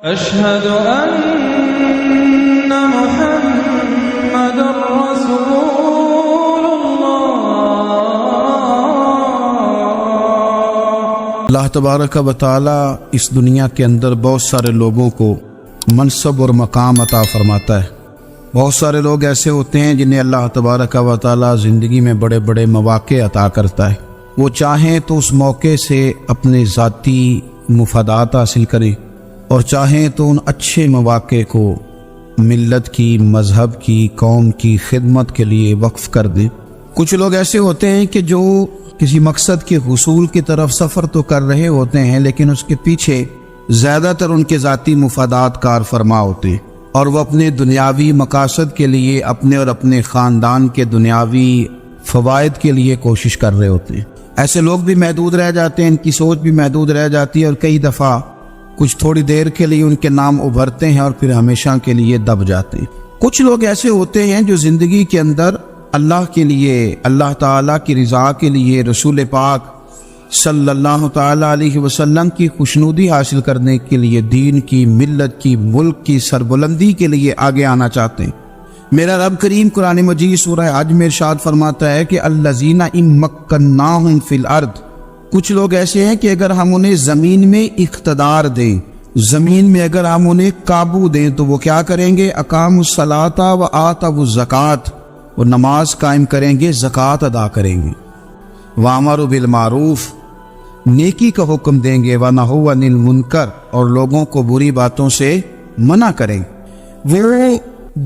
أشهد أن محمد رسول اللہ تبارک و تعالی اس دنیا کے اندر بہت سارے لوگوں کو منصب اور مقام عطا فرماتا ہے۔ بہت سارے لوگ ایسے ہوتے ہیں جنہیں اللہ تبارک و تعالی زندگی میں بڑے بڑے مواقع عطا کرتا ہے۔ وہ چاہیں تو اس موقع سے اپنے ذاتی مفادات حاصل کریں اور چاہیں تو ان اچھے مواقع کو ملت کی، مذہب کی، قوم کی خدمت کے لیے وقف کر دیں۔ کچھ لوگ ایسے ہوتے ہیں کہ جو کسی مقصد کے حصول کی طرف سفر تو کر رہے ہوتے ہیں، لیکن اس کے پیچھے زیادہ تر ان کے ذاتی مفادات کار فرما ہوتے ہیں اور وہ اپنے دنیاوی مقاصد کے لیے، اپنے اور اپنے خاندان کے دنیاوی فوائد کے لیے کوشش کر رہے ہوتے ہیں۔ ایسے لوگ بھی محدود رہ جاتے ہیں، ان کی سوچ بھی محدود رہ جاتی ہے اور کئی دفعہ کچھ تھوڑی دیر کے لیے ان کے نام ابھرتے ہیں اور پھر ہمیشہ کے لیے دب جاتے ہیں۔ کچھ لوگ ایسے ہوتے ہیں جو زندگی کے اندر اللہ کے لیے، اللہ تعالیٰ کی رضا کے لیے، رسول پاک صلی اللہ تعالیٰ علیہ وسلم کی خوشنودی حاصل کرنے کے لیے، دین کی، ملت کی، ملک کی سربلندی کے لیے آگے آنا چاہتے ہیں۔ میرا رب کریم قرآن مجید سورہ حج میں ارشاد فرماتا ہے کہ الذین ان مکناہم فی الارض، کچھ لوگ ایسے ہیں کہ اگر ہم انہیں زمین میں اقتدار دیں، زمین میں اگر ہم انہیں قابو دیں تو وہ کیا کریں گے؟ اقاموا الصلاۃ و آتوا الزکوٰۃ، وہ نماز قائم کریں گے، زکوٰۃ ادا کریں گے، وامروا بالمعروف، نیکی کا حکم دیں گے، ونہوا عن المنکر، اور لوگوں کو بری باتوں سے منع کریں گے۔ وہ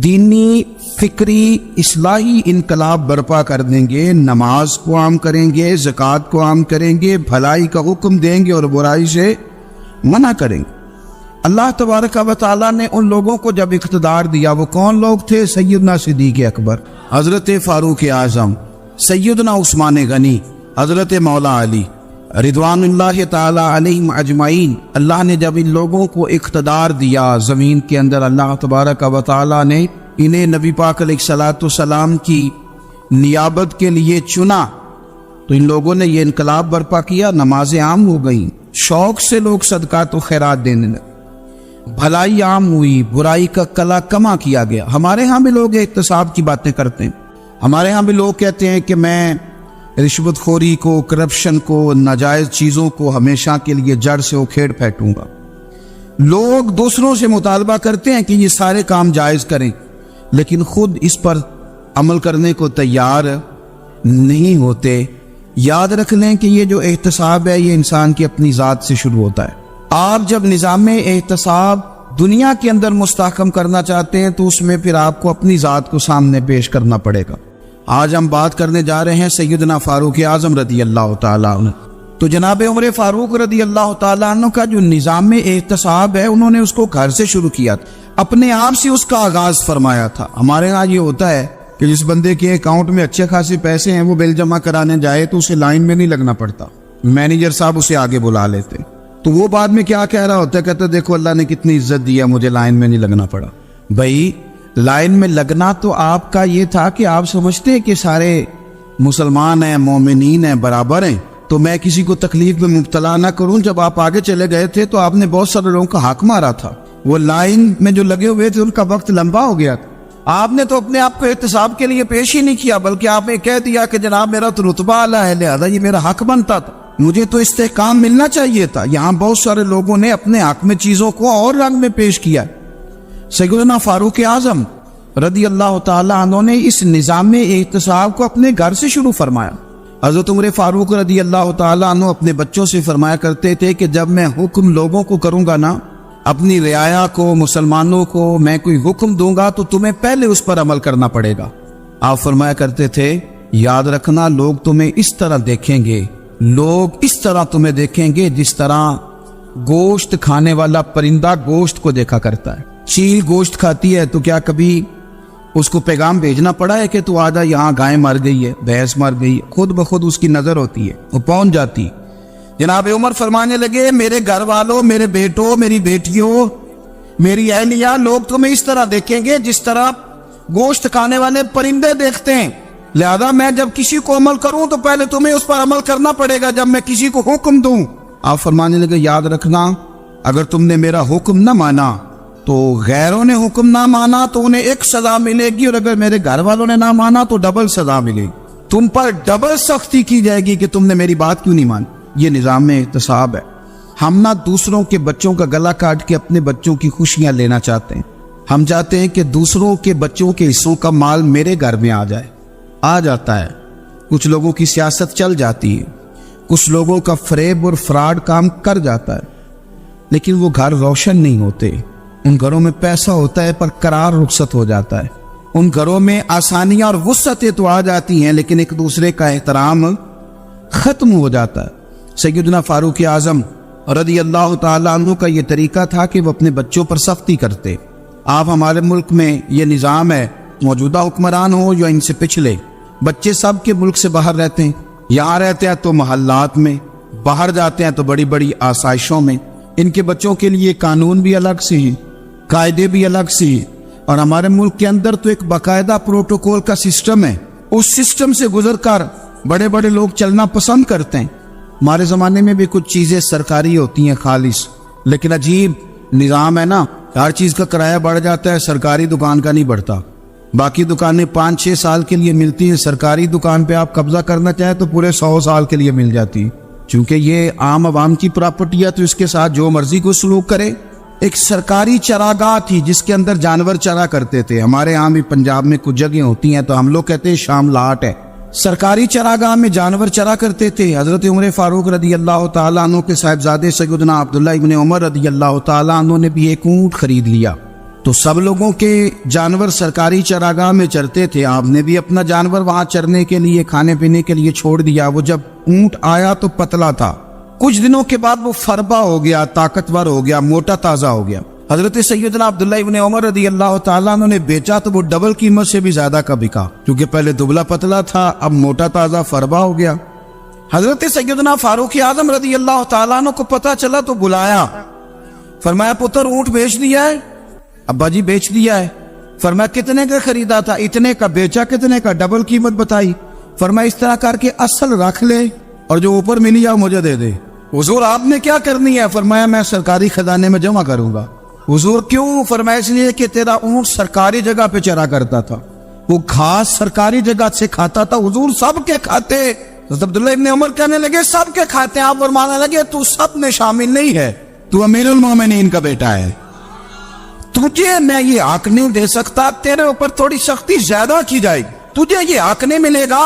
دینی، فکری، اصلاحی انقلاب برپا کر دیں گے، نماز کو عام کریں گے، زکوٰۃ کو عام کریں گے، بھلائی کا حکم دیں گے اور برائی سے منع کریں گے۔ اللہ تبارک و تعالیٰ نے ان لوگوں کو جب اقتدار دیا، وہ کون لوگ تھے؟ سیدنا صدیق اکبر، حضرت فاروق اعظم، سیدنا عثمان غنی، حضرت مولا علی رضوان اللہ تعالی علیہم اجمعین۔ اللہ نے جب ان لوگوں کو اقتدار دیا زمین کے اندر، اللہ تبارک و تعالی نے انہیں نبی پاک علیہ الصلوۃ والسلام کی نیابت کے لیے چنا، تو ان لوگوں نے یہ انقلاب برپا کیا، نمازیں عام ہو گئیں، شوق سے لوگ صدقات و خیرات دینے لگے، بھلائی عام ہوئی، برائی کا کلا کما کیا گیا۔ ہمارے ہاں بھی لوگ احتساب کی باتیں کرتے ہیں، ہمارے ہاں بھی لوگ کہتے ہیں کہ میں رشوت خوری کو، کرپشن کو، ناجائز چیزوں کو ہمیشہ کے لیے جڑ سے اکھیڑ پھینکوں گا۔ لوگ دوسروں سے مطالبہ کرتے ہیں کہ یہ سارے کام جائز کریں، لیکن خود اس پر عمل کرنے کو تیار نہیں ہوتے۔ یاد رکھ لیں کہ یہ جو احتساب ہے یہ انسان کی اپنی ذات سے شروع ہوتا ہے۔ آپ جب نظام احتساب دنیا کے اندر مستحکم کرنا چاہتے ہیں تو اس میں پھر آپ کو اپنی ذات کو سامنے پیش کرنا پڑے گا۔ آج ہم بات کرنے جا رہے ہیں سیدنا فاروق اعظم رضی اللہ تعالیٰ عنہ۔ تو جناب عمر فاروق رضی اللہ تعالیٰ عنہ کا جو نظام احتساب ہے، انہوں نے اس کو گھر سے شروع کیا تھا، اپنے آپ سے اس کا آغاز فرمایا تھا۔ ہمارے ہاں یہ ہوتا ہے کہ جس بندے کے اکاؤنٹ میں اچھے خاصے پیسے ہیں، وہ بل جمع کرانے جائے تو اسے لائن میں نہیں لگنا پڑتا، مینیجر صاحب اسے آگے بلا لیتے، تو وہ بعد میں کیا کہہ رہا ہوتا ہے؟ کہتا دیکھو اللہ نے کتنی عزت دی ہے، مجھے لائن میں نہیں لگنا پڑا۔ بھائی لائن میں لگنا تو آپ کا یہ تھا کہ آپ سمجھتے کہ سارے مسلمان ہیں، مومنین ہیں، برابر ہیں، تو میں کسی کو تکلیف میں مبتلا نہ کروں۔ جب آپ آگے چلے گئے تھے تو آپ نے بہت سارے لوگوں کا حق مارا تھا، وہ لائن میں جو لگے ہوئے تھے ان کا وقت لمبا ہو گیا تھا۔ آپ نے تو اپنے آپ کو احتساب کے لیے پیش ہی نہیں کیا، بلکہ آپ نے کہہ دیا کہ جناب میرا تو رتبہ اعلیٰ ہے، لہذا یہ میرا حق بنتا تھا، مجھے تو استحکام ملنا چاہیے تھا۔ یہاں بہت سارے لوگوں نے اپنے حق میں چیزوں کو اور رنگ میں پیش کیا۔ سیدنا فاروق اعظم رضی اللہ تعالیٰ عنہ نے اس نظام احتساب کو اپنے گھر سے شروع فرمایا۔ حضرت عمر فاروق رضی اللہ تعالیٰ عنہ اپنے بچوں سے فرمایا کرتے تھے کہ جب میں حکم لوگوں کو کروں گا نا، اپنی رعایا کو، مسلمانوں کو میں کوئی حکم دوں گا تو تمہیں پہلے اس پر عمل کرنا پڑے گا۔ آپ فرمایا کرتے تھے یاد رکھنا لوگ تمہیں اس طرح دیکھیں گے، لوگ اس طرح تمہیں دیکھیں گے جس طرح گوشت کھانے والا پرندہ گوشت کو دیکھا کرتا ہے۔ چیل گوشت کھاتی ہے تو کیا کبھی اس کو پیغام بھیجنا پڑا ہے کہ تو آجا یہاں گائے مر گئی ہے، بھینس مر گئی ہے؟ خود بخود اس کی نظر ہوتی ہے، وہ پہنچ جاتی۔ جناب عمر فرمانے لگے میرے گھر والوں، میرے بیٹوں، میری بیٹیوں، میری اہلیہ، لوگ تمہیں اس طرح دیکھیں گے جس طرح گوشت کھانے والے پرندے دیکھتے ہیں، لہذا میں جب کسی کو عمل کروں تو پہلے تمہیں اس پر عمل کرنا پڑے گا جب میں کسی کو حکم دوں۔ آپ فرمانے لگے یاد رکھنا اگر تم نے میرا حکم نہ مانا تو غیروں نے حکم نہ مانا تو انہیں ایک سزا ملے گی، اور اگر میرے گھر والوں نے نہ مانا تو ڈبل سزا ملے گی، تم پر ڈبل سختی کی جائے گی کہ تم نے میری بات کیوں نہیں مانی۔ یہ نظام احتساب ہے۔ ہم نہ دوسروں کے بچوں کا گلا کاٹ کے اپنے بچوں کی خوشیاں لینا چاہتے ہیں، ہم چاہتے ہیں کہ دوسروں کے بچوں کے حصوں کا مال میرے گھر میں آ جائے، آ جاتا ہے۔ کچھ لوگوں کی سیاست چل جاتی ہے، کچھ لوگوں کا فریب اور فراڈ کام کر جاتا ہے، لیکن وہ گھر روشن نہیں ہوتے۔ ان گھروں میں پیسہ ہوتا ہے پر قرار رخصت ہو جاتا ہے، ان گھروں میں آسانیاں اور وسعتیں تو آ جاتی ہیں لیکن ایک دوسرے کا احترام ختم ہو جاتا ہے۔ سیدنا فاروق اعظم رضی اللہ تعالیٰ عنہ کا یہ طریقہ تھا کہ وہ اپنے بچوں پر سختی کرتے۔ آپ ہمارے ملک میں یہ نظام ہے، موجودہ حکمران ہو یا ان سے پچھلے، بچے سب کے ملک سے باہر رہتے ہیں، یہاں رہتے ہیں تو محلات میں، باہر جاتے ہیں تو بڑی بڑی آسائشوں میں۔ ان کے بچوں کے لیے قانون بھی الگ سے ہیں، قاعدے بھی الگ سے ہیں، اور ہمارے ملک کے اندر تو ایک باقاعدہ پروٹوکول کا سسٹم ہے، اس سسٹم سے گزر کر بڑے بڑے لوگ چلنا پسند کرتے ہیں۔ ہمارے زمانے میں بھی کچھ چیزیں سرکاری ہوتی ہیں خالص، لیکن عجیب نظام ہے نا، ہر چیز کا کرایہ بڑھ جاتا ہے، سرکاری دکان کا نہیں بڑھتا۔ باقی دکانیں 5-6 سال کے لیے ملتی ہیں، سرکاری دکان پہ آپ قبضہ کرنا چاہیں تو پورے 100 سال کے لیے مل جاتی ہے، چونکہ یہ عام عوام کی پراپرٹی ہے تو اس کے ساتھ جو مرضی کو سلوک کرے۔ ایک سرکاری چراگاہ تھی جس کے اندر جانور چرا کرتے تھے، ہمارے ہاں بھی پنجاب میں کچھ جگہیں ہوتی ہیں تو ہم لوگ کہتے ہیں شام لاٹ ہے، سرکاری چراگاہ میں جانور چرا کرتے تھے۔ حضرت عمر فاروق رضی اللہ تعالیٰ عنہ کے صاحبزادے سیدنا عبداللہ ابن عمر رضی اللہ تعالیٰ عنہ نے بھی ایک اونٹ خرید لیا، تو سب لوگوں کے جانور سرکاری چراگاہ میں چرتے تھے، آپ نے بھی اپنا جانور وہاں چرنے کے لیے کھانے پینے کے لیے چھوڑ دیا۔ وہ جب اونٹ آیا تو پتلا تھا، کچھ دنوں کے بعد وہ فربا ہو گیا، طاقتور ہو گیا، موٹا تازہ ہو گیا۔ حضرت سیدنا عبداللہ ابن عمر رضی اللہ تعالیٰ عنہ نے بیچا تو وہ ڈبل قیمت سے بھی زیادہ کا بکا، کیونکہ پہلے دبلا پتلا تھا، اب موٹا تازہ فربا ہو گیا۔ حضرت سیدنا فاروق اعظم رضی اللہ تعالیٰ عنہ کو پتا چلا تو بلایا، فرمایا پتر اونٹ بیچ دیا ہے؟ ابا جی بیچ دیا ہے۔ فرمایا کتنے کا خریدا تھا؟ اتنے کا۔ بیچا کتنے کا؟ ڈبل قیمت بتائی۔ فرمایا اس طرح کر کے اصل رکھ لے اور جو اوپر ملی ہے مجھے دے دے۔ حضور آپ نے کیا کرنی ہے؟ فرمایا میں سرکاری خزانے میں جمع کروں گا۔ حضور کیوں؟ فرمایا اس لیے کہ تیرا اونٹ سرکاری جگہ پہ چرا کرتا تھا، وہ گھاس سرکاری جگہ سے کھاتا تھا۔ حضور سب کے کھاتے؟ عبداللہ ابن عمر کہنے لگے سب کے کھاتے ہیں۔ آپ فرمانے لگے تو سب میں شامل نہیں ہے، تو امیر المومنین کا بیٹا ہے، تجھے میں یہ حق نہیں دے سکتا، تیرے اوپر تھوڑی سختی زیادہ کی جائے گی، تجھے یہ حق نہیں ملے گا۔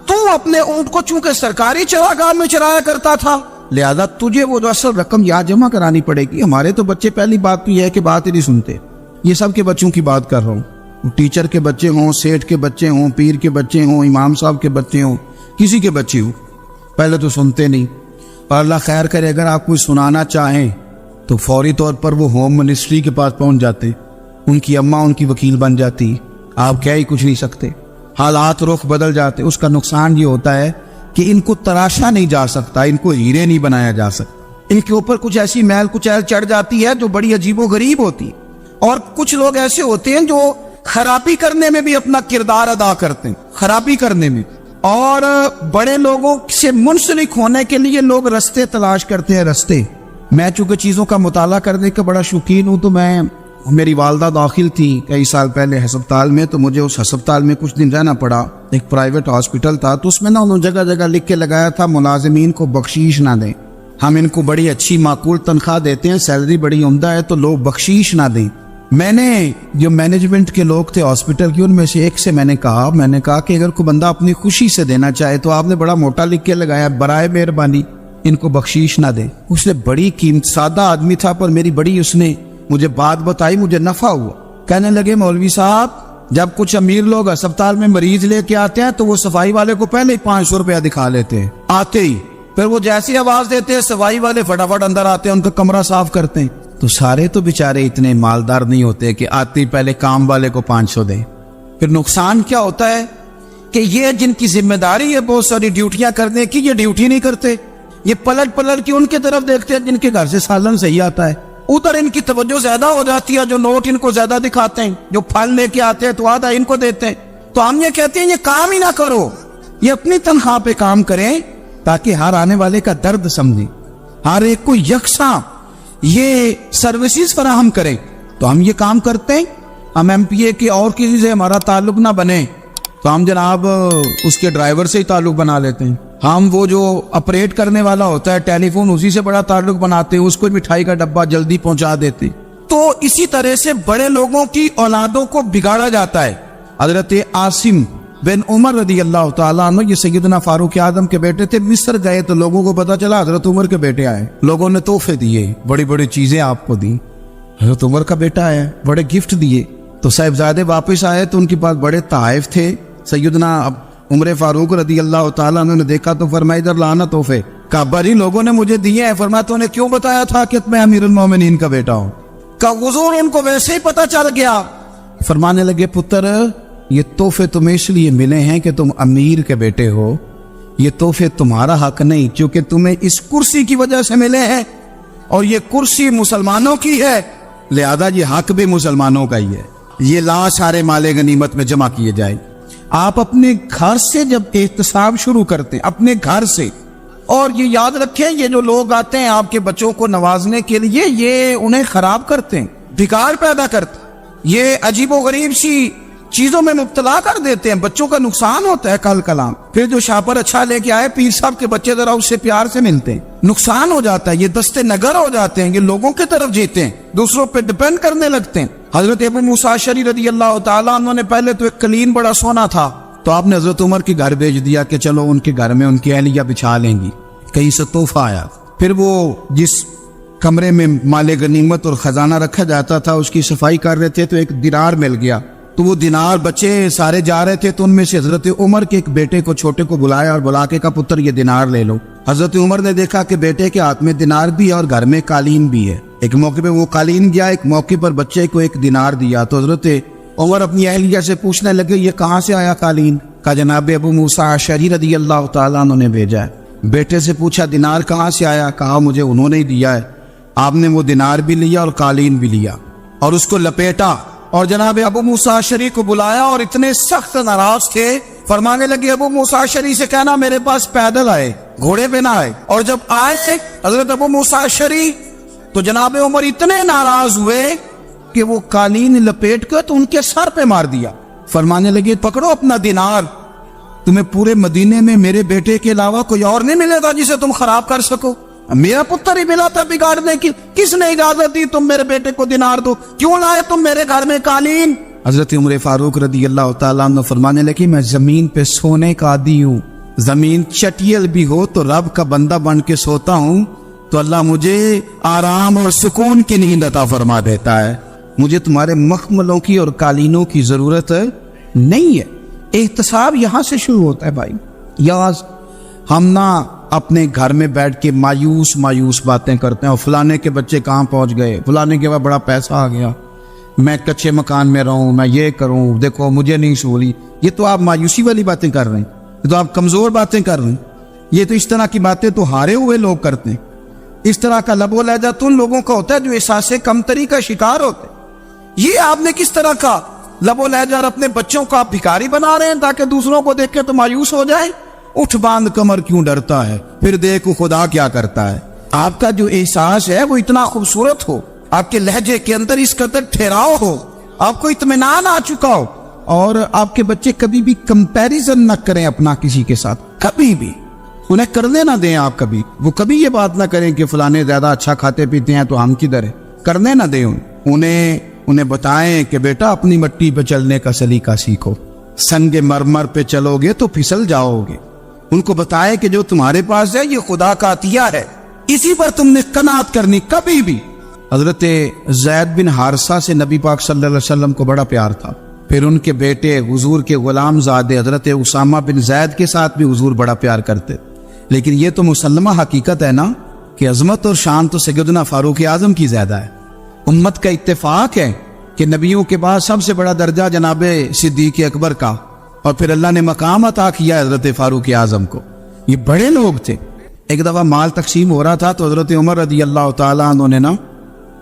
تو اپنے اونٹ کو چونکہ سرکاری چراگاہ میں چرایا کرتا تھا، لہذا تجھے وہ جو اصل رقم یاد جمع کرانی پڑے گی۔ ہمارے تو بچے پہلی بات تو یہ ہے کہ بات ہی نہیں سنتے، یہ سب کے بچوں کی بات کر رہا ہوں، ٹیچر کے بچے ہوں، سیٹ کے بچے ہوں، پیر کے بچے ہوں، امام صاحب کے بچے ہوں، کسی کے بچے ہوں، پہلے تو سنتے نہیں۔ اور اللہ خیر کرے اگر آپ کوئی سنانا چاہیں تو فوری طور پر وہ ہوم منسٹری کے پاس پہنچ جاتے، ان کی اماں ان کی وکیل بن جاتی، آپ کہہ ہی کچھ نہیں سکتے، حالات رخ بدل جاتے۔ اس کا نقصان یہ ہوتا ہے کہ ان کو تراشا نہیں جا سکتا، ان کو ہیرے نہیں بنایا جا سکتا، ان کے اوپر کچھ ایسی میل کچیل چڑھ جاتی ہے جو بڑی عجیب و غریب ہوتی ہے۔ اور کچھ لوگ ایسے ہوتے ہیں جو خرابی کرنے میں بھی اپنا کردار ادا کرتے ہیں، خرابی کرنے میں، اور بڑے لوگوں سے منسلک ہونے کے لیے لوگ رستے تلاش کرتے ہیں، رستے۔ میں چونکہ چیزوں کا مطالعہ کرنے کا بڑا شوقین ہوں، تو میری والدہ داخل تھی کئی سال پہلے ہسپتال میں، تو مجھے اس ہسپتال میں کچھ دن رہنا پڑا، ایک پرائیویٹ ہاسپٹل تھا، تو اس میں انہوں جگہ جگہ لکھ کے لگایا تھا ملازمین کو بخشیش نہ دیں، ہم ان کو بڑی اچھی معقول تنخواہ دیتے ہیں، سیلری بڑی عمدہ ہے، تو لوگ بخشیش نہ دیں۔ میں نے جو مینجمنٹ کے لوگ تھے ہاسپٹل کے، ان میں سے ایک سے میں نے کہا کہ اگر کوئی بندہ اپنی خوشی سے دینا چاہے تو آپ نے بڑا موٹا لکھ کے لگایا برائے مہربانی ان کو بخشیش نہ دے۔ اس نے بڑی قیمت، سادہ آدمی تھا پر میری بڑی اس نے مجھے بات بتائی، مجھے نفع ہوا۔ کہنے لگے مولوی صاحب جب کچھ امیر لوگ اسپتال میں مریض لے کے آتے ہیں تو وہ صفائی والے کو پہلے ہی 500 روپیہ دکھا لیتے ہیں آتے ہی، پھر وہ جیسی آواز دیتے ہیں صفائی والے فٹافٹ اندر آتے ہیں، ان کا کمرہ صاف کرتے ہیں۔ تو سارے تو بیچارے اتنے مالدار نہیں ہوتے کہ آتے ہی پہلے کام والے کو 500 دیں۔ پھر نقصان کیا ہوتا ہے کہ یہ جن کی ذمہ داری ہے بہت ساری ڈیوٹیاں کرنے کی، یہ ڈیوٹی نہیں کرتے، یہ پلٹ پلٹ کے ان کی طرف دیکھتے ہیں جن کے گھر سے سالن صحیح آتا ہے، ادھر ان کی توجہ زیادہ ہو جاتی ہے، جو نوٹ ان کو زیادہ دکھاتے ہیں، جو پھل لے کے آتے ہیں تو آدھا ان کو دیتے ہیں۔ تو ہم یہ کہتے ہیں یہ کام ہی نہ کرو، یہ اپنی تنخواہ پہ کام کریں تاکہ ہر آنے والے کا درد سمجھیں، ہر ایک کو یکساں یہ سروسز فراہم کریں، تو ہم یہ کام کرتے ہیں. ہم ایم پی اے کے اور کسی سے ہمارا تعلق نہ بنے تو ہم جناب اس کے ڈرائیور سے ہی تعلق بنا لیتے ہیں. ہم وہ جو آپریٹ کرنے والا ہوتا ہے ٹیلی فون، اسی سے بڑا تعلق بناتے ہیں، اس کو مٹھائی کا ڈبہ جلدی پہنچا دیتے ہیں. تو اسی طرح سے بڑے لوگوں کی اولادوں کو بگاڑا جاتا ہے. حضرت عاصم بن عمر رضی اللہ تعالیٰ عنہ، یہ سیدنا فاروق اعظم کے بیٹے تھے، مصر گئے تو لوگوں کو پتا چلا حضرت عمر کے بیٹے آئے. لوگوں نے تحفے دیے، بڑی بڑی چیزیں آپ کو دی. حضرت عمر کا بیٹا آیا، بڑے گفٹ دیے. تو صاحبزادے واپس آئے تو ان کے پاس بڑے تحائف تھے. سیدنا عمر فاروق رضی اللہ تعالیٰ عنہ نے دیکھا تو فرمایا ادھر لانا تحفے. کہا بھائی لوگوں نے مجھے دیے ہیں. فرمایا تو نے کیوں بتایا تھا کہ میں امیر المومنین کا بیٹا ہوں؟ کہا حضور ان کو ویسے ہی پتا چل گیا. فرمانے لگے پتر یہ تحفے تمہیں اس لیے ملے ہیں کہ تم امیر کے بیٹے ہو، یہ تحفے تمہارا حق نہیں، کیونکہ تمہیں اس کرسی کی وجہ سے ملے ہیں اور یہ کرسی مسلمانوں کی ہے، لہذا یہ حق بھی مسلمانوں کا ہی ہے. یہ لا سارے مال غنیمت میں جمع کیے جائیں. آپ اپنے گھر سے جب احتساب شروع کرتے ہیں، اپنے گھر سے، اور یہ یاد رکھیں یہ جو لوگ آتے ہیں آپ کے بچوں کو نوازنے کے لیے، یہ انہیں خراب کرتے ہیں، بگاڑ پیدا کرتے ہیں، یہ عجیب و غریب سی چیزوں میں مبتلا کر دیتے ہیں. بچوں کا نقصان ہوتا ہے کل کلام. پھر جو شاپر اچھا لے کے آئے پیر صاحب کے بچے ذرا اس سے پیار سے ملتے ہیں، نقصان ہو جاتا ہے. یہ دستے نگر ہو جاتے ہیں، یہ لوگوں کی طرف جیتے ہیں، دوسروں پہ ڈیپینڈ کرنے لگتے ہیں. حضرت ابو موسیٰ اشعری رضی اللہ تعالیٰ عنہ نے پہلے تو ایک قلین بڑا سونا تھا، تو آپ نے حضرت عمر کے گھر بھیج دیا کہ چلو ان کے گھر میں ان کی اہلیہ بچھا لیں گی. کہیں سے تحفہ آیا. پھر وہ جس کمرے میں مال غنیمت اور خزانہ رکھا جاتا تھا اس کی صفائی کر رہے تھے تو ایک دینار مل گیا. تو وہ دینار بچے سارے جا رہے تھے تو ان میں سے حضرت عمر کے ایک بیٹے کو چھوٹے کو بلایا اور بلا کے کہا پتر یہ دینار لے لو. حضرت عمر نے دیکھا کہ بیٹے کے ہاتھ میں دینار بھی ہے اور گھر میں قالین بھی ہے. ایک موقع پہ وہ قالین گیا، ایک موقع پر بچے کو ایک دینار دیا. تو حضرت عمر اپنی اہلیہ سے پوچھنے لگے یہ کہاں سے آیا قالین؟ کہا جناب ابو موسیٰ اشعری رضی اللہ تعالیٰ عنہ نے بھیجا ہے. بیٹے سے پوچھا دینار کہاں سے آیا؟ کہا مجھے انہوں نے ہی دیا ہے. آپ نے وہ دینار بھی لیا اور قالین بھی لیا اور اس کو لپیٹا اور جناب ابو موسیٰ اشعری کو بلایا اور اتنے سخت ناراض تھے. فرمانے لگے ابو موسیٰ اشعری سے کہنا میرے پاس پیدل آئے، گھوڑے پہ نہ آئے. اور جب آئے حضرت ابو موسیٰ اشعری تو جناب عمر اتنے ناراض ہوئے کہ وہ قالین لپیٹ کر تو ان کے سر پہ مار دیا. فرمانے لگے پکڑو اپنا دینار، تمہیں پورے مدینے میں میرے بیٹے کے علاوہ کوئی اور نہیں ملے گا جسے تم خراب کر سکو. میرا پتر ہی ملا تھا بگاڑنے کی، کس نے اجازت دی تم میرے بیٹے کو دینار دو؟ کیوں لائے تم میرے گھر میں قالین؟ حضرت عمر فاروق رضی اللہ تعالیٰ عنہ فرمانے لگے میں زمین پہ سونے کا عادی ہوں، زمین چٹیل بھی ہو تو رب کا بندہ بن کے سوتا ہوں تو اللہ مجھے آرام اور سکون کی نیند عطا فرما دیتا ہے. مجھے تمہارے مخملوں کی اور قالینوں کی ضرورت نہیں ہے. احتساب یہاں سے شروع ہوتا ہے بھائی. یاز ہم نہ اپنے گھر میں بیٹھ کے مایوس باتیں کرتے ہیں اور فلانے کے بچے کہاں پہنچ گئے، فلانے کے بعد بڑا پیسہ آ گیا، میں کچے مکان میں رہوں، میں یہ کروں، دیکھو مجھے نہیں سہولی. یہ تو آپ مایوسی والی باتیں کر رہے ہیں، یہ تو آپ کمزور باتیں کر رہے ہیں. یہ تو اس طرح کی باتیں تو ہارے ہوئے لوگ کرتے ہیں. اس طرح کا لب و لہجہ تو ان لوگوں کا ہوتا ہے جو احساس کمتری کا شکار ہوتے ہیں. یہ آپ نے کس طرح کا لب و لہجہ اور اپنے بچوں کو آپ بھکاری بنا رہے ہیں تاکہ دوسروں کو دیکھ کے تو مایوس ہو جائے. اٹھ باندھ کمر کیوں ڈرتا ہے، پھر دیکھو خدا کیا کرتا ہے. آپ کا جو احساس ہے وہ اتنا خوبصورت ہو، آپ کے لہجے کے اندر اس قدر ٹھہراؤ ہو، آپ کو اطمینان آ چکا ہو، اور آپ کے بچے کبھی بھی کمپیریزن نہ کریں اپنا کسی کے ساتھ، کبھی بھی انہیں کرنے نہ دیں. آپ وہ کبھی یہ بات نہ کریں کہ فلانے زیادہ اچھا کھاتے پیتے ہیں تو ہم کدھر ہیں، کرنے نہ دیں. انہیں بتائیں کہ بیٹا اپنی مٹی پہ چلنے کا سلیقہ سیکھو، سنگ مرمر پہ چلو گے تو پھسل جاؤ گے. ان کو بتائیں کہ جو تمہارے پاس ہے یہ خدا کا عطیہ ہے، اسی پر تم نے قناعت کرنی کبھی بھی. حضرت زید بن حارثہ سے نبی پاک صلی اللہ علیہ وسلم کو بڑا پیار تھا. پھر ان کے بیٹے حضور کے غلام زادے حضرت اسامہ بن زید کے ساتھ بھی حضور بڑا پیار کرتے. لیکن یہ تو مسلمہ حقیقت ہے نا کہ عظمت اور شان تو سیدنا فاروق اعظم کی زیادہ ہے. امت کا اتفاق ہے کہ نبیوں کے بعد سب سے بڑا درجہ جناب صدیق اکبر کا، اور پھر اللہ نے مقام عطا کیا حضرت فاروق اعظم کو. یہ بڑے لوگ تھے. ایک دفعہ مال تقسیم ہو رہا تھا تو حضرت عمر رضی اللہ تعالیٰ عنہ نے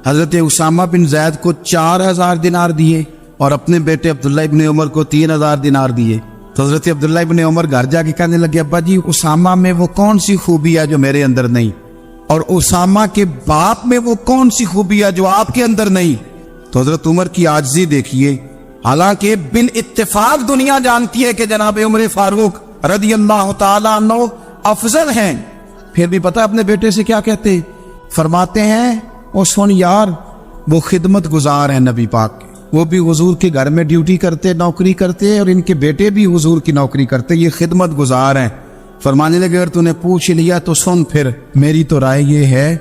حضرت اسامہ بن زید کو 4000 دینار دیے اور اپنے بیٹے عبداللہ ابن عمر کو 3000 دینار دیے. تو حضرت عبداللہ ابن عمر گھر جا کے کہنے لگے ابا جی اسامہ میں وہ کون سی خوبی ہے جو میرے اندر نہیں؟ اور اسامہ کے باپ میں وہ کون سی خوبی ہے جو آپ کے اندر نہیں؟ تو حضرت عمر کی عاجزی دیکھیے، حالانکہ بال اتفاق دنیا جانتی ہے کہ جناب عمر فاروق رضی اللہ تعالیٰ عنہ افضل ہیں، پھر بھی پتہ اپنے بیٹے سے کیا کہتے؟ فرماتے ہیں او سن یار، وہ خدمت گزار ہیں نبی پاک کے، وہ بھی حضور کے گھر میں ڈیوٹی کرتے، نوکری کرتے، اور ان کے بیٹے بھی حضور کی نوکری کرتے، یہ خدمت گزار ہیں۔ فرمانے لگے اگر تو نے پوچھ لیا تو سن، پھر میری تو رائے یہ ہے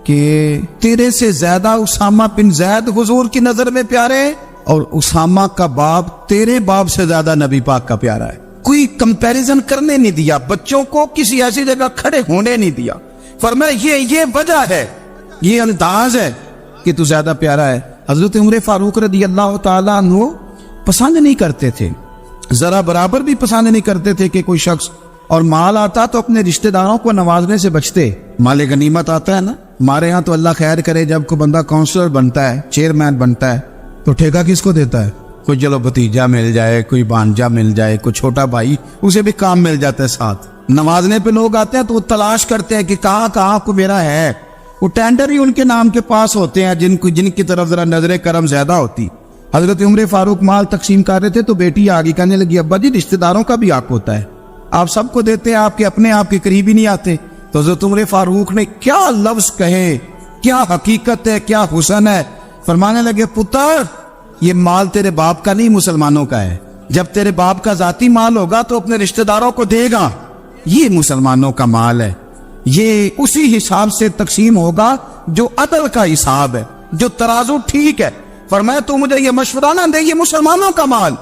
کہ تیرے سے زیادہ اسامہ بن زید حضور کی نظر میں پیارے ہیں، اور اسامہ کا باپ تیرے باپ سے زیادہ نبی پاک کا پیارا ہے۔ کوئی کمپیریزن کرنے نہیں دیا، بچوں کو کسی ایسی جگہ کھڑے ہونے نہیں دیا، فرمایا یہ وجہ ہے، یہ انداز ہے کہ تو زیادہ پیارا ہے۔ حضرت عمر فاروق رضی اللہ تعالیٰ عنہ پسند نہیں کرتے تھے، ذرا برابر بھی پسند نہیں کرتے تھے کہ کوئی شخص اور مال آتا تو اپنے رشتہ داروں کو نوازنے سے بچتے۔ مال غنیمت آتا ہے نا، ہمارے ہاں تو اللہ خیر کرے جب کوئی بندہ کونسلر بنتا ہے، چیئرمین بنتا ہے، تو ٹھیکہ کس کو دیتا ہے؟ کوئی چلو بھتیجا مل جائے، کوئی بانجا مل جائے، کوئی چھوٹا بھائی، اسے بھی کام مل جاتا ہے ساتھ۔ نوازنے پہ لوگ آتے ہیں تو وہ تلاش کرتے ہیں کہ کہاں کو میرا ہے، وہ ٹینڈر ہی ان کے نام کے پاس ہوتے ہیں جن کی طرف ذرا نظر کرم زیادہ ہوتی۔ حضرت عمر فاروق مال تقسیم کر رہے تھے تو بیٹی آگے کہنے لگی ابا جی رشتہ داروں کا بھی حق ہوتا ہے، آپ سب کو دیتے ہیں، آپ کے اپنے آپ کے قریب ہی نہیں آتے۔ تو حضرت عمر فاروق نے کیا لفظ کہے، کیا حقیقت ہے، کیا حسن ہے۔ فرمانے لگے پتر یہ مال تیرے باپ کا نہیں، مسلمانوں کا ہے، جب تیرے باپ کا ذاتی مال ہوگا تو اپنے رشتہ داروں کو دے گا، یہ مسلمانوں کا مال ہے، یہ اسی حساب سے تقسیم ہوگا جو عدل کا حساب ہے، جو ترازو ٹھیک ہے۔ فرمایا تو مجھے یہ مشورہ نہ دے، یہ مسلمانوں کا مال۔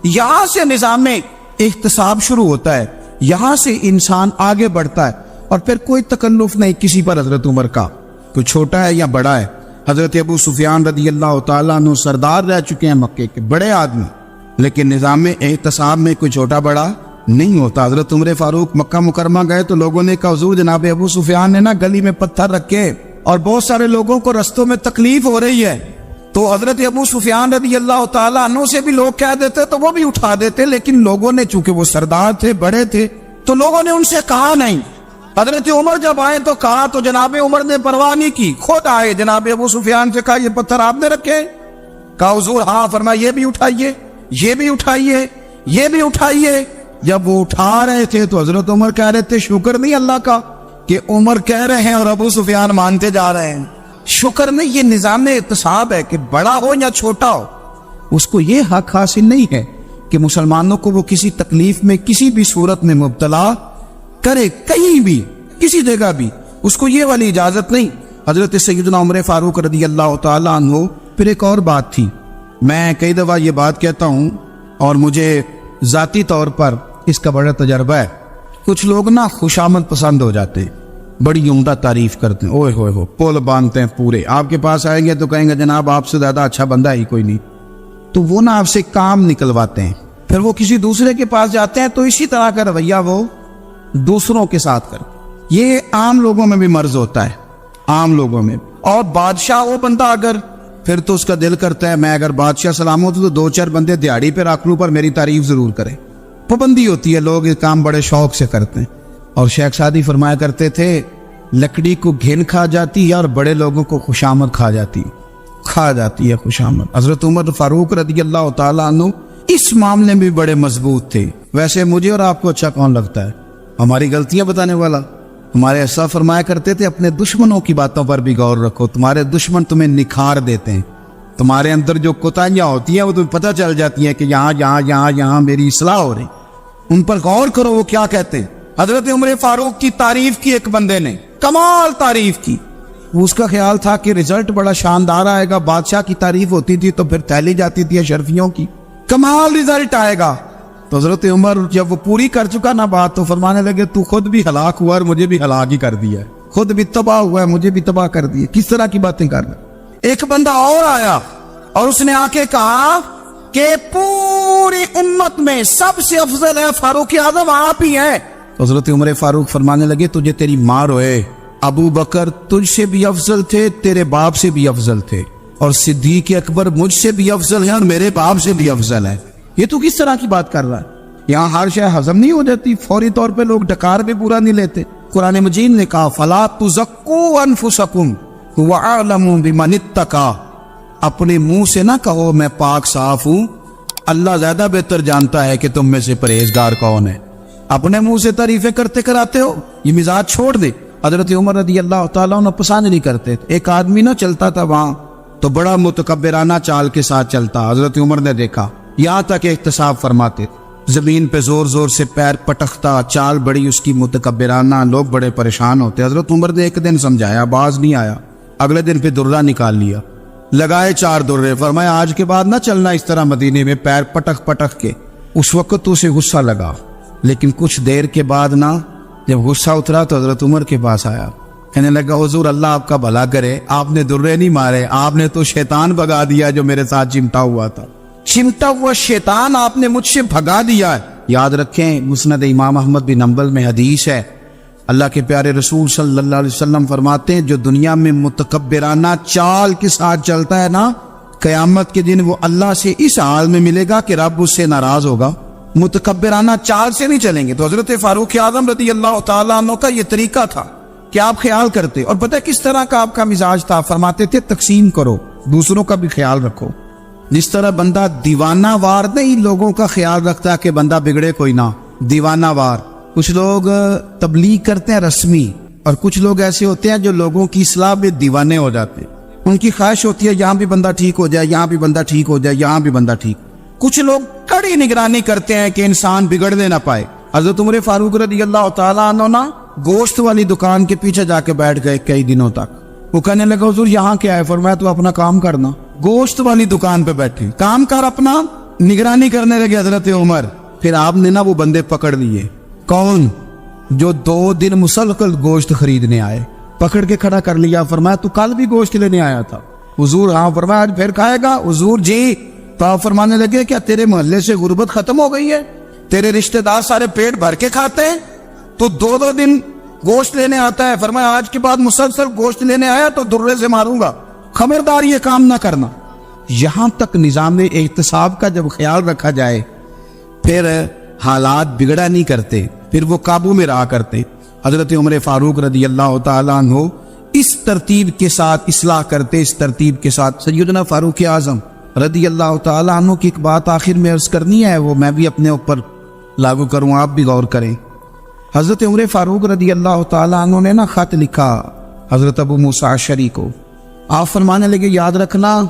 یہاں سے نظام میں احتساب شروع ہوتا ہے، یہاں سے انسان آگے بڑھتا ہے، اور پھر کوئی تکلف نہیں کسی پر حضرت عمر کا، کوئی چھوٹا ہے یا بڑا ہے۔ حضرت ابو سفیان رضی اللہ تعالیٰ عنہ سردار رہ چکے ہیں مکے کے، بڑے آدمی، لیکن نظام احتساب میں کوئی چھوٹا بڑا نہیں ہوتا۔ حضرت عمر فاروق مکہ مکرمہ گئے تو لوگوں نے کہا حضور جناب ابو سفیان نے نا گلی میں پتھر رکھے اور بہت سارے لوگوں کو رستوں میں تکلیف ہو رہی ہے، تو حضرت ابو سفیان رضی اللہ تعالیٰ عنہ سے بھی لوگ کہہ دیتے تو وہ بھی اٹھا دیتے، لیکن لوگوں نے چونکہ وہ سردار تھے، بڑے تھے، تو لوگوں نے ان سے کہا نہیں۔ حضرت عمر جب آئے تو کہا تو جناب عمر نے پرواہ نہیں کی، خود آئے، جناب ابو سفیان سے کہا یہ پتھر آپ نے رکھے؟ کہا حضور ہاں۔ فرمایا یہ بھی اٹھائیے، یہ بھی اٹھائیے، یہ بھی اٹھائیے۔ جب وہ اٹھا رہے تھے تو حضرت عمر کہہ رہے تھے شکر نہیں اللہ کا کہ عمر کہہ رہے ہیں اور ابو سفیان مانتے جا رہے ہیں، شکر نہیں۔ یہ نظام احتساب ہے کہ بڑا ہو یا چھوٹا ہو، اس کو یہ حق حاصل نہیں ہے کہ مسلمانوں کو وہ کسی تکلیف میں کسی بھی صورت میں مبتلا کرے، کہیں بھی کسی جگہ بھی، اس کو یہ والی اجازت نہیں۔ حضرت سیدنا عمر فاروق رضی اللہ تعالیٰ عنہ۔ پھر ایک اور بات تھی، میں کئی دفعہ یہ بات کہتا ہوں اور مجھے ذاتی طور پر اس کا بڑا تجربہ ہے، کچھ لوگ نا خوشامد پسند ہو جاتے ہیں، بڑی عمدہ تعریف کرتے ہیں، اوئے ہوئے ہو پول باندھتے ہیں پورے، آپ کے پاس آئیں گے تو کہیں گے جناب آپ سے زیادہ اچھا بندہ ہی کوئی نہیں، تو وہ نا آپ سے کام نکلواتے ہیں، پھر وہ کسی دوسرے کے پاس جاتے ہیں تو اسی طرح کا رویہ وہ دوسروں کے ساتھ کر۔ یہ عام لوگوں میں بھی مرض ہوتا ہے، عام لوگوں میں۔ اور بادشاہ وہ بندہ اگر، پھر تو اس کا دل کرتا ہے میں اگر بادشاہ سلام ہو تو 2-4 بندے دیہڑی پہ رکھ لوں پر میری تعریف ضرور کرے، پابندی ہوتی ہے، لوگ یہ کام بڑے شوق سے کرتے ہیں۔ اور شیخ سعدی فرمایا کرتے تھے لکڑی کو گھن کھا جاتی ہے اور بڑے لوگوں کو خوشامد کھا جاتی ہے خوشامد۔ حضرت عمر فاروق رضی اللہ تعالیٰ عنہ اس معاملے میں بھی بڑے مضبوط تھے۔ ویسے مجھے اور آپ کو اچھا کون لگتا ہے؟ ہماری غلطیاں بتانے والا؟ ہمارے ایسا فرمایا کرتے تھے اپنے دشمنوں کی باتوں پر بھی غور رکھو، تمہارے دشمن تمہیں نکھار دیتے ہیں، تمہارے اندر جو کوتاہیاں ہوتی ہیں وہ تمہیں پتہ چل جاتی ہیں کہ یہاں میری اصلاح ہو رہی، ان پر غور کرو وہ کیا کہتے ہیں۔ حضرت عمر فاروق کی تعریف کی ایک بندے نے، کمال تعریف کی، اس کا خیال تھا کہ رزلٹ بڑا شاندار آئے گا، بادشاہ کی تعریف ہوتی تھی تو پھر تھیلی جاتی تھی اشرفیوں کی، کمال رزلٹ آئے گا۔ تو حضرت عمر جب وہ پوری کر چکا نا بات تو فرمانے لگے تو خود بھی ہلاک ہوا اور مجھے بھی ہلاک ہی کر دیا ہے، خود بھی تباہ ہوا ہے مجھے بھی تباہ کر دیا، کس طرح کی باتیں کر رہے۔ ایک بندہ اور آیا اور اس نے آ کے کہا کہ پوری امت میں سب سے افضل ہے فاروق اعظم آپ ہی ہیں۔ حضرت عمر فاروق فرمانے لگے تجھے تیری ماں روئے، ابو بکر تجھ سے بھی افضل تھے، تیرے باپ سے بھی افضل تھے، اور صدیق اکبر مجھ سے بھی افضل ہے اور میرے باپ سے بھی افضل ہے۔ یہ تو کس طرح کی بات کر رہا ہے؟ یہاں ہر شے ہضم نہیں ہو جاتی، فوری طور پہ لوگ ڈکار بھی پورا نہیں لیتے۔ قرآن مجید نے کہا فلا تزکوا انفسکم هو اعلم بمن اتقى، اپنے منہ سے نہ کہو میں پاک صاف ہوں، اللہ زیادہ بہتر جانتا ہے کہ تم میں سے پرہیزگار کون ہے۔ اپنے منہ سے تعریفیں کرتے کراتے ہو، یہ مزاج چھوڑ دے۔ حضرت عمر رضی اللہ تعالیٰ عنہ پسند نہیں کرتے تھے۔ ایک آدمی نہ چلتا تھا وہاں تو بڑا متکبرانہ چال کے ساتھ چلتا، حضرت عمر نے دیکھا، یہاں تک احتساب فرماتے تھے، زمین پہ زور زور سے پیر پٹکتا، چال بڑی اس کی متکبرانہ، لوگ بڑے پریشان ہوتے۔ حضرت عمر نے ایک دن سمجھایا، باز نہیں آیا، اگلے دن پہ درہ نکال لیا، لگائے 4 درے، فرمایا آج کے بعد نہ چلنا اس طرح مدینے میں پیر پٹک پٹک کے۔ اس وقت تو اسے غصہ لگا، لیکن کچھ دیر کے بعد نا جب غصہ اترا تو حضرت عمر کے پاس آیا، کہنے لگا حضور اللہ آپ کا بھلا کرے، آپ نے درے نہیں مارے، آپ نے تو شیطان بھگا دیا جو میرے ساتھ چمٹا ہوا تھا، چمٹا ہوا شیطان آپ نے مجھ سے بھگا دیا ہے۔ یاد رکھیں مسند امام احمد بن حنبل میں حدیث ہے، اللہ کے پیارے رسول صلی اللہ علیہ وسلم فرماتے ہیں جو دنیا میں متکبرانہ چال کے ساتھ چلتا ہے نا، قیامت کے دن وہ اللہ سے اس حال میں ملے گا کہ رب اس سے ناراض ہوگا۔ متکبرانہ چال سے نہیں چلیں گے۔ تو حضرت فاروق اعظم رضی اللہ تعالیٰ عنہ کا یہ طریقہ تھا کہ آپ خیال کرتے، اور پتہ کس طرح کا آپ کا مزاج تھا، فرماتے تھے تقسیم کرو، دوسروں کا بھی خیال رکھو۔ جس طرح بندہ دیوانہ وار نہیں لوگوں کا خیال رکھتا کہ بندہ بگڑے کوئی نہ، دیوانہ وار۔ کچھ لوگ تبلیغ کرتے ہیں رسمی، اور کچھ لوگ ایسے ہوتے ہیں جو لوگوں کی اصلاح میں دیوانے ہو جاتے، ان کی خواہش ہوتی ہے یہاں بھی بندہ ٹھیک ہو جائے، یہاں بھی بندہ ٹھیک ہو جائے، یہاں بھی بندہ ٹھیک۔ کچھ لوگ کڑی نگرانی کرتے ہیں کہ انسان بگڑنے نہ پائے۔ حضرت عمر فاروق رضی اللہ تعالیٰ عنہ نا گوشت والی دکان کے پیچھے جا کے بیٹھ گئے کئی دنوں تک۔ وہ کہنے لگا حضور یہاں کیا ہے؟ فرمایا تو اپنا کام کرنا، گوشت والی دکان پہ بیٹھے کام کر اپنا، نگرانی کرنے لگے حضرت عمر۔ پھر آپ نے نا وہ بندے پکڑ لیے، کون؟ جو 2 دن مسلسل گوشت خریدنے آئے، پکڑ کے کھڑا کر لیا، فرمایا تو کل بھی گوشت لینے آیا تھا؟ حضور ہاں۔ فرمایا آج پھر کھائے گا؟ حضور جی۔ تو آپ فرمانے لگے کیا تیرے محلے سے غربت ختم ہو گئی ہے؟ تیرے رشتہ دار سارے پیٹ بھر کے کھاتے ہیں، تو 2 دن گوشت لینے آتا ہے، فرمایا آج کے بعد مسلسل گوشت لینے آیا تو درے سے ماروں گا، خبردار یہ کام نہ کرنا۔ یہاں تک نظام احتساب کا جب خیال رکھا جائے پھر حالات بگڑا نہیں کرتے، پھر وہ قابو میں رہا کرتے۔ حضرت عمر فاروق رضی اللہ تعالیٰ عنہ اس ترتیب کے ساتھ اصلاح کرتے، اس ترتیب کے ساتھ۔ سیدنا فاروق اعظم رضی اللہ تعالیٰ عنہ کی ایک بات آخر میں عرض کرنی ہے، وہ میں بھی اپنے اوپر لاگو کروں، آپ بھی غور کریں۔ حضرت عمر فاروق رضی اللہ تعالیٰ عنہ نے نا خط لکھا حضرت ابو موسیٰ اشعری کو۔ آپ فرمانے لگے یاد رکھنا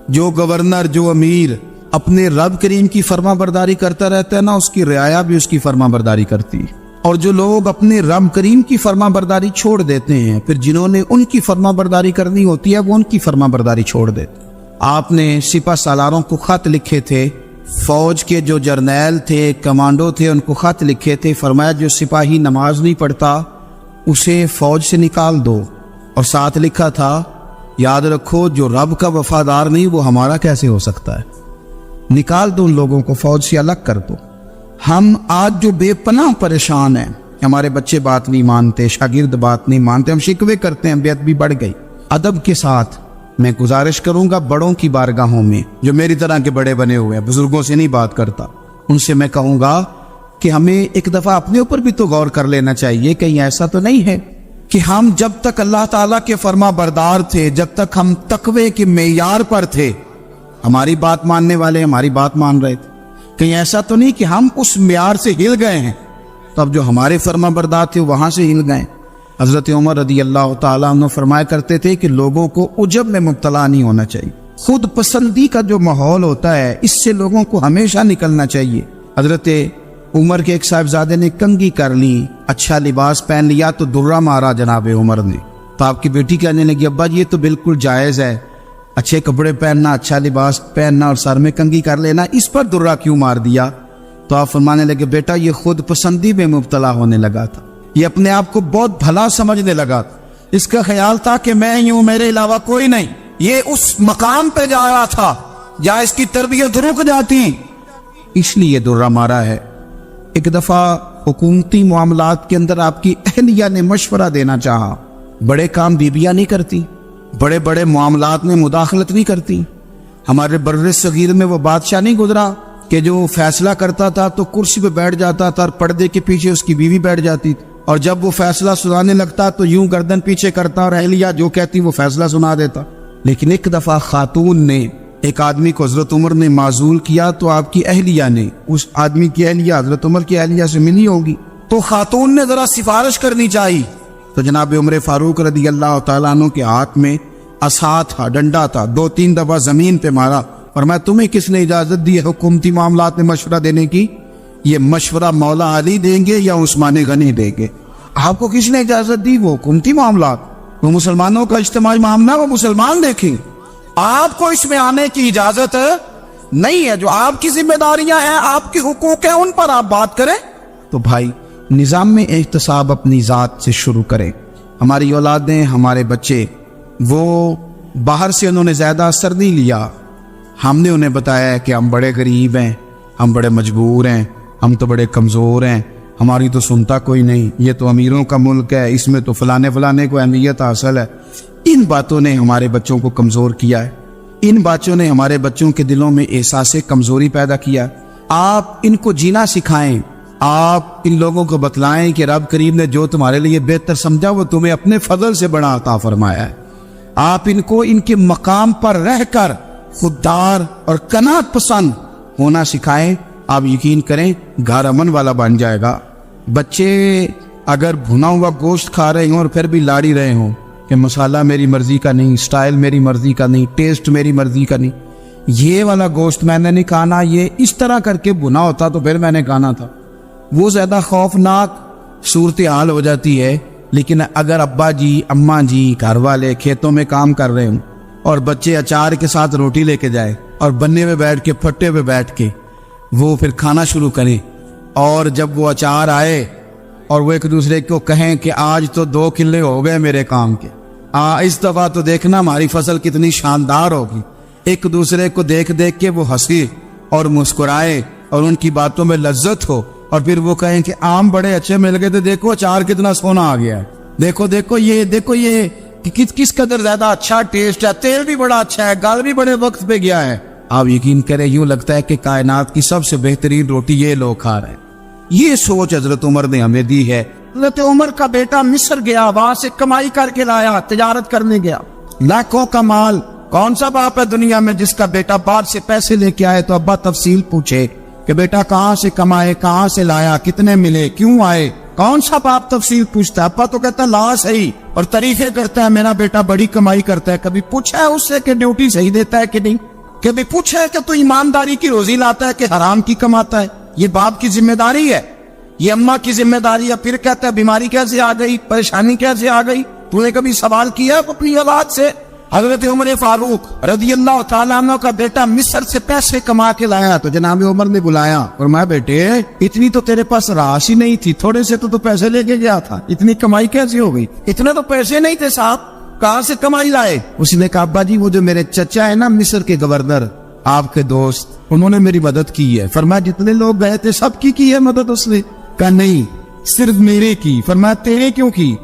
جو گورنر، جو امیر اپنے رب کریم کی فرما برداری کرتا رہتا ہے نا، اس کی رعایا بھی اس کی فرما برداری کرتی ہے، اور جو لوگ اپنے رب کریم کی فرما برداری چھوڑ دیتے ہیں پھر جنہوں نے ان کی فرما برداری کرنی ہوتی ہے وہ ان کی فرما برداری چھوڑ دیتے۔ آپ نے سپہ سالاروں کو خط لکھے تھے، فوج کے جو جرنیل تھے، کمانڈو تھے، ان کو خط لکھے تھے، فرمایا جو سپاہی نماز نہیں پڑھتا اسے فوج سے نکال دو، اور ساتھ لکھا تھا یاد رکھو جو رب کا وفادار نہیں وہ ہمارا کیسے ہو سکتا ہے، نکال دو ان لوگوں کو، فوج سے الگ کر دو۔ ہم آج جو بے پناہ پریشان ہیں، ہمارے بچے بات نہیں مانتے، شاگرد بات نہیں مانتے، ہم شکوے کرتے ہیں، بے ادبی بڑھ گئی۔ ادب کے ساتھ میں گزارش کروں گا بڑوں کی بارگاہوں میں، جو میری طرح کے بڑے بنے ہوئے ہیں، بزرگوں سے نہیں بات کرتا، ان سے میں کہوں گا کہ ہمیں ایک دفعہ اپنے اوپر بھی تو غور کر لینا چاہیے، کہیں ایسا تو نہیں ہے کہ ہم جب تک اللہ تعالیٰ کے فرما بردار تھے، جب تک ہم تقوی کے معیار پر تھے، ہماری بات ماننے والے ہماری بات مان رہے تھے، کہیں ایسا تو نہیں کہ ہم اس معیار سے ہل گئے ہیں تو اب جو ہمارے فرما بردار تھے وہاں سے ہل گئے۔ حضرت عمر رضی اللہ تعالیٰ عنہ فرمایا کرتے تھے کہ لوگوں کو عجب میں مبتلا نہیں ہونا چاہیے، خود پسندی کا جو ماحول ہوتا ہے اس سے لوگوں کو ہمیشہ نکلنا چاہیے۔ حضرت عمر کے ایک صاحبزادے نے کنگھی کر لی، اچھا لباس پہن لیا تو درہ مارا جناب عمر نے، تو آپ کی بیٹی کہنے لگی ابا یہ تو بالکل جائز ہے، اچھے کپڑے پہننا، اچھا لباس پہننا اور سر میں کنگھی کر لینا، اس پر درہ کیوں مار دیا؟ تو آپ فرمانے لگے بیٹا یہ خود پسندی میں مبتلا ہونے لگا تھا، یہ اپنے آپ کو بہت بھلا سمجھنے لگا تھا، اس کا خیال تھا کہ میں ہی ہوں، میرے علاوہ کوئی نہیں، یہ اس مقام پہ جا رہا تھا جہاں اس کی تربیت رک جاتی، اس لیے درہ مارا ہے۔ ایک دفعہ حکومتی معاملات کے اندر آپ کی اہلیہ نے مشورہ دینا چاہا، بڑے کام بیویاں نہیں کرتی، بڑے بڑے معاملات میں مداخلت نہیں کرتی۔ ہمارے بر صغیر میں وہ بادشاہ نہیں گزرا کہ جو فیصلہ کرتا تھا تو کرسی پہ بیٹھ جاتا تھا اور پردے کے پیچھے اس کی بیوی بیٹھ جاتی تھی، اور جب وہ فیصلہ سنانے لگتا تو یوں گردن پیچھے کرتا اور اہلیہ جو کہتی وہ فیصلہ سنا دیتا. لیکن ایک دفعہ خاتون نے ایک آدمی کو حضرت عمر نے معزول کیا تو آپ کی اہلیہ نے اس آدمی کی اہلیہ حضرت عمر کی اہلیہ سے ملی ہوگی تو خاتون نے ذرا سفارش کرنی چاہیے. تو جناب عمر فاروق رضی اللہ تعالیٰ عنہ کے ہاتھ میں عصا تھا, ڈنڈا تھا, 2-3 دفعہ زمین پہ مارا اور میں تمہیں کس نے اجازت دی ہے حکومتی معاملات میں مشورہ دینے کی؟ یہ مشورہ مولا علی دیں گے یا عثمان غنی دیں گے؟ آپ کو کس نے اجازت دی؟ وہ حکومتی معاملات, وہ مسلمانوں کا اجتماعی معاملہ وہ مسلمان دیکھیں. آپ کو اس میں آنے کی اجازت نہیں ہے. جو آپ کی ذمہ داریاں ہیں, آپ کے حقوق ہیں, ان پر آپ بات کریں. تو بھائی نظام میں احتساب اپنی ذات سے شروع کریں. ہماری اولادیں, ہمارے بچے, وہ باہر سے انہوں نے زیادہ اثر نہیں لیا. ہم نے انہیں بتایا ہے کہ ہم بڑے غریب ہیں, ہم بڑے مجبور ہیں, ہم تو بڑے کمزور ہیں, ہماری تو سنتا کوئی نہیں, یہ تو امیروں کا ملک ہے, اس میں تو فلانے کو اہمیت حاصل ہے. ان باتوں نے ہمارے بچوں کو کمزور کیا ہے. ان باتوں نے ہمارے بچوں کے دلوں میں احساس کمزوری پیدا کیا. آپ ان کو جینا سکھائیں. آپ ان لوگوں کو بتلائیں کہ رب کریم نے جو تمہارے لیے بہتر سمجھا وہ تمہیں اپنے فضل سے بڑا عطا فرمایا ہے. آپ ان کو ان کے مقام پر رہ کر خوددار اور قناعت پسند ہونا سکھائیں. آپ یقین کریں گھر امن والا بن جائے گا. بچے اگر بھنا ہوا گوشت کھا رہے ہوں اور پھر بھی لاڑی رہے ہوں کہ مسالہ میری مرضی کا نہیں, سٹائل میری مرضی کا نہیں, ٹیسٹ میری مرضی کا نہیں, یہ والا گوشت میں نے نہیں کھانا, یہ اس طرح کر کے بھنا ہوتا تو پھر میں نے کھانا تھا, وہ زیادہ خوفناک صورتحال ہو جاتی ہے. لیکن اگر ابا جی, اماں جی, گھر والے کھیتوں میں کام کر رہے ہوں اور بچے اچار کے ساتھ روٹی لے کے جائے اور بننے میں بیٹھ کے, پھٹے پہ بیٹھ کے وہ پھر کھانا شروع کریں, اور جب وہ اچار آئے اور وہ ایک دوسرے کو کہیں کہ آج تو 2 کلے ہو گئے میرے کام کے, اس دفعہ تو دیکھنا ہماری فصل کتنی شاندار ہوگی. ایک دوسرے کو دیکھ دیکھ کے وہ ہنسی اور مسکرائے اور ان کی باتوں میں لذت ہو, اور پھر وہ کہیں کہ آم بڑے اچھے مل گئے تھے, دیکھو اچار کتنا سونا آ گیا ہے, دیکھو یہ کس قدر زیادہ اچھا ٹیسٹ ہے, تیل بھی بڑا اچھا ہے, گل بھی بڑے وقت پہ گیا ہے. آپ یقین کریں یوں لگتا ہے کہ کائنات کی سب سے بہترین روٹی یہ لوگ کھا رہے ہیں. یہ سوچ حضرت عمر نے ہمیں دی ہے. حضرت عمر کا بیٹا مصر گیا, وہاں سے کمائی کر کے لایا, تجارت کرنے گیا, لاکھوں کا مال. کون سا باپ ہے دنیا میں جس کا بیٹا باہر سے پیسے لے کے آئے تو ابا تفصیل پوچھے کہ بیٹا کہاں سے کمائے, کہاں سے لایا, کتنے ملے, کیوں آئے؟ کون سا باپ تفصیل پوچھتا ہے؟ ابا تو کہتا ہے لا صحیح, اور طریقے کرتا ہے میرا بیٹا بڑی کمائی کرتا ہے. کبھی پوچھا ہے اس سے کہ ڈیوٹی صحیح دیتا ہے کہ نہیں؟ کبھی پوچھا ہے کہ تو ایمانداری کی روزی لاتا ہے کہ حرام کی کماتا ہے؟ یہ باپ کی ذمہ داری ہے, یہ اماں کی ذمہ داری ہے. پھر کہتا ہے بیماری کیسے آ گئی, پریشانی کیسے آ گئی؟ تو نے کبھی سوال کیا اپنی اولاد سے؟ حضرت عمر فاروق رضی اللہ تعالیٰ عنہ کا بیٹا مصر سے پیسے کما کے لایا تو جناب عمر نے بلایا اور میں بیٹے اتنی تو تیرے پاس راش ہی نہیں تھی, تھوڑے سے تو پیسے لے کے گیا تھا, اتنی کمائی کیسے ہو گئی؟ اتنے تو پیسے نہیں تھے صاحب, کہاں سے کمائی لائے؟ اس نے کہا ابا جی وہ جو میرے چچا ہے نا مصر کے گورنر, آپ کے دوست, انہوں نے میری مدد کی ہے. فرمایا جتنے لوگ گئے تھے سب کی ہے مدد اس نے؟ کہا نہیں صرف میرے کی. فرمایا تیرے کیوں کی؟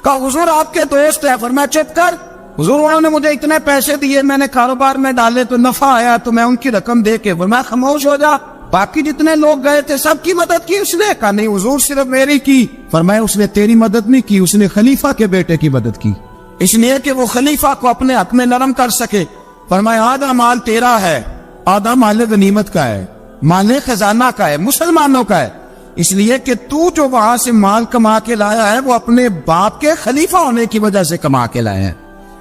کہا حضور آپ کے دوست ہے. فرمایا چپ کر, حضور انہوں نے مجھے اتنے پیسے دیے, میں نے کاروبار میں ڈالے تو نفع آیا تو میں ان کی رقم دے کے. فرمایا خاموش ہو جا, باقی جتنے لوگ گئے تھے سب کی مدد کی اس نے؟ کہا نہیں حضور صرف میری کی. فرمایا اس نے تیری مدد نہیں کی, اس نے خلیفہ کے بیٹے کی مدد کی, اس لیے کہ وہ خلیفہ کو اپنے حق میں نرم کر سکے. فرمایا آدھا مال تیرا ہے, آدھا مال غنیمت کا ہے, مال خزانہ کا ہے, مسلمانوں کا ہے, اس لیے کہ تو جو وہاں سے مال کما کے لایا ہے وہ اپنے باپ کے خلیفہ ہونے کی وجہ سے کما کے لایا ہے,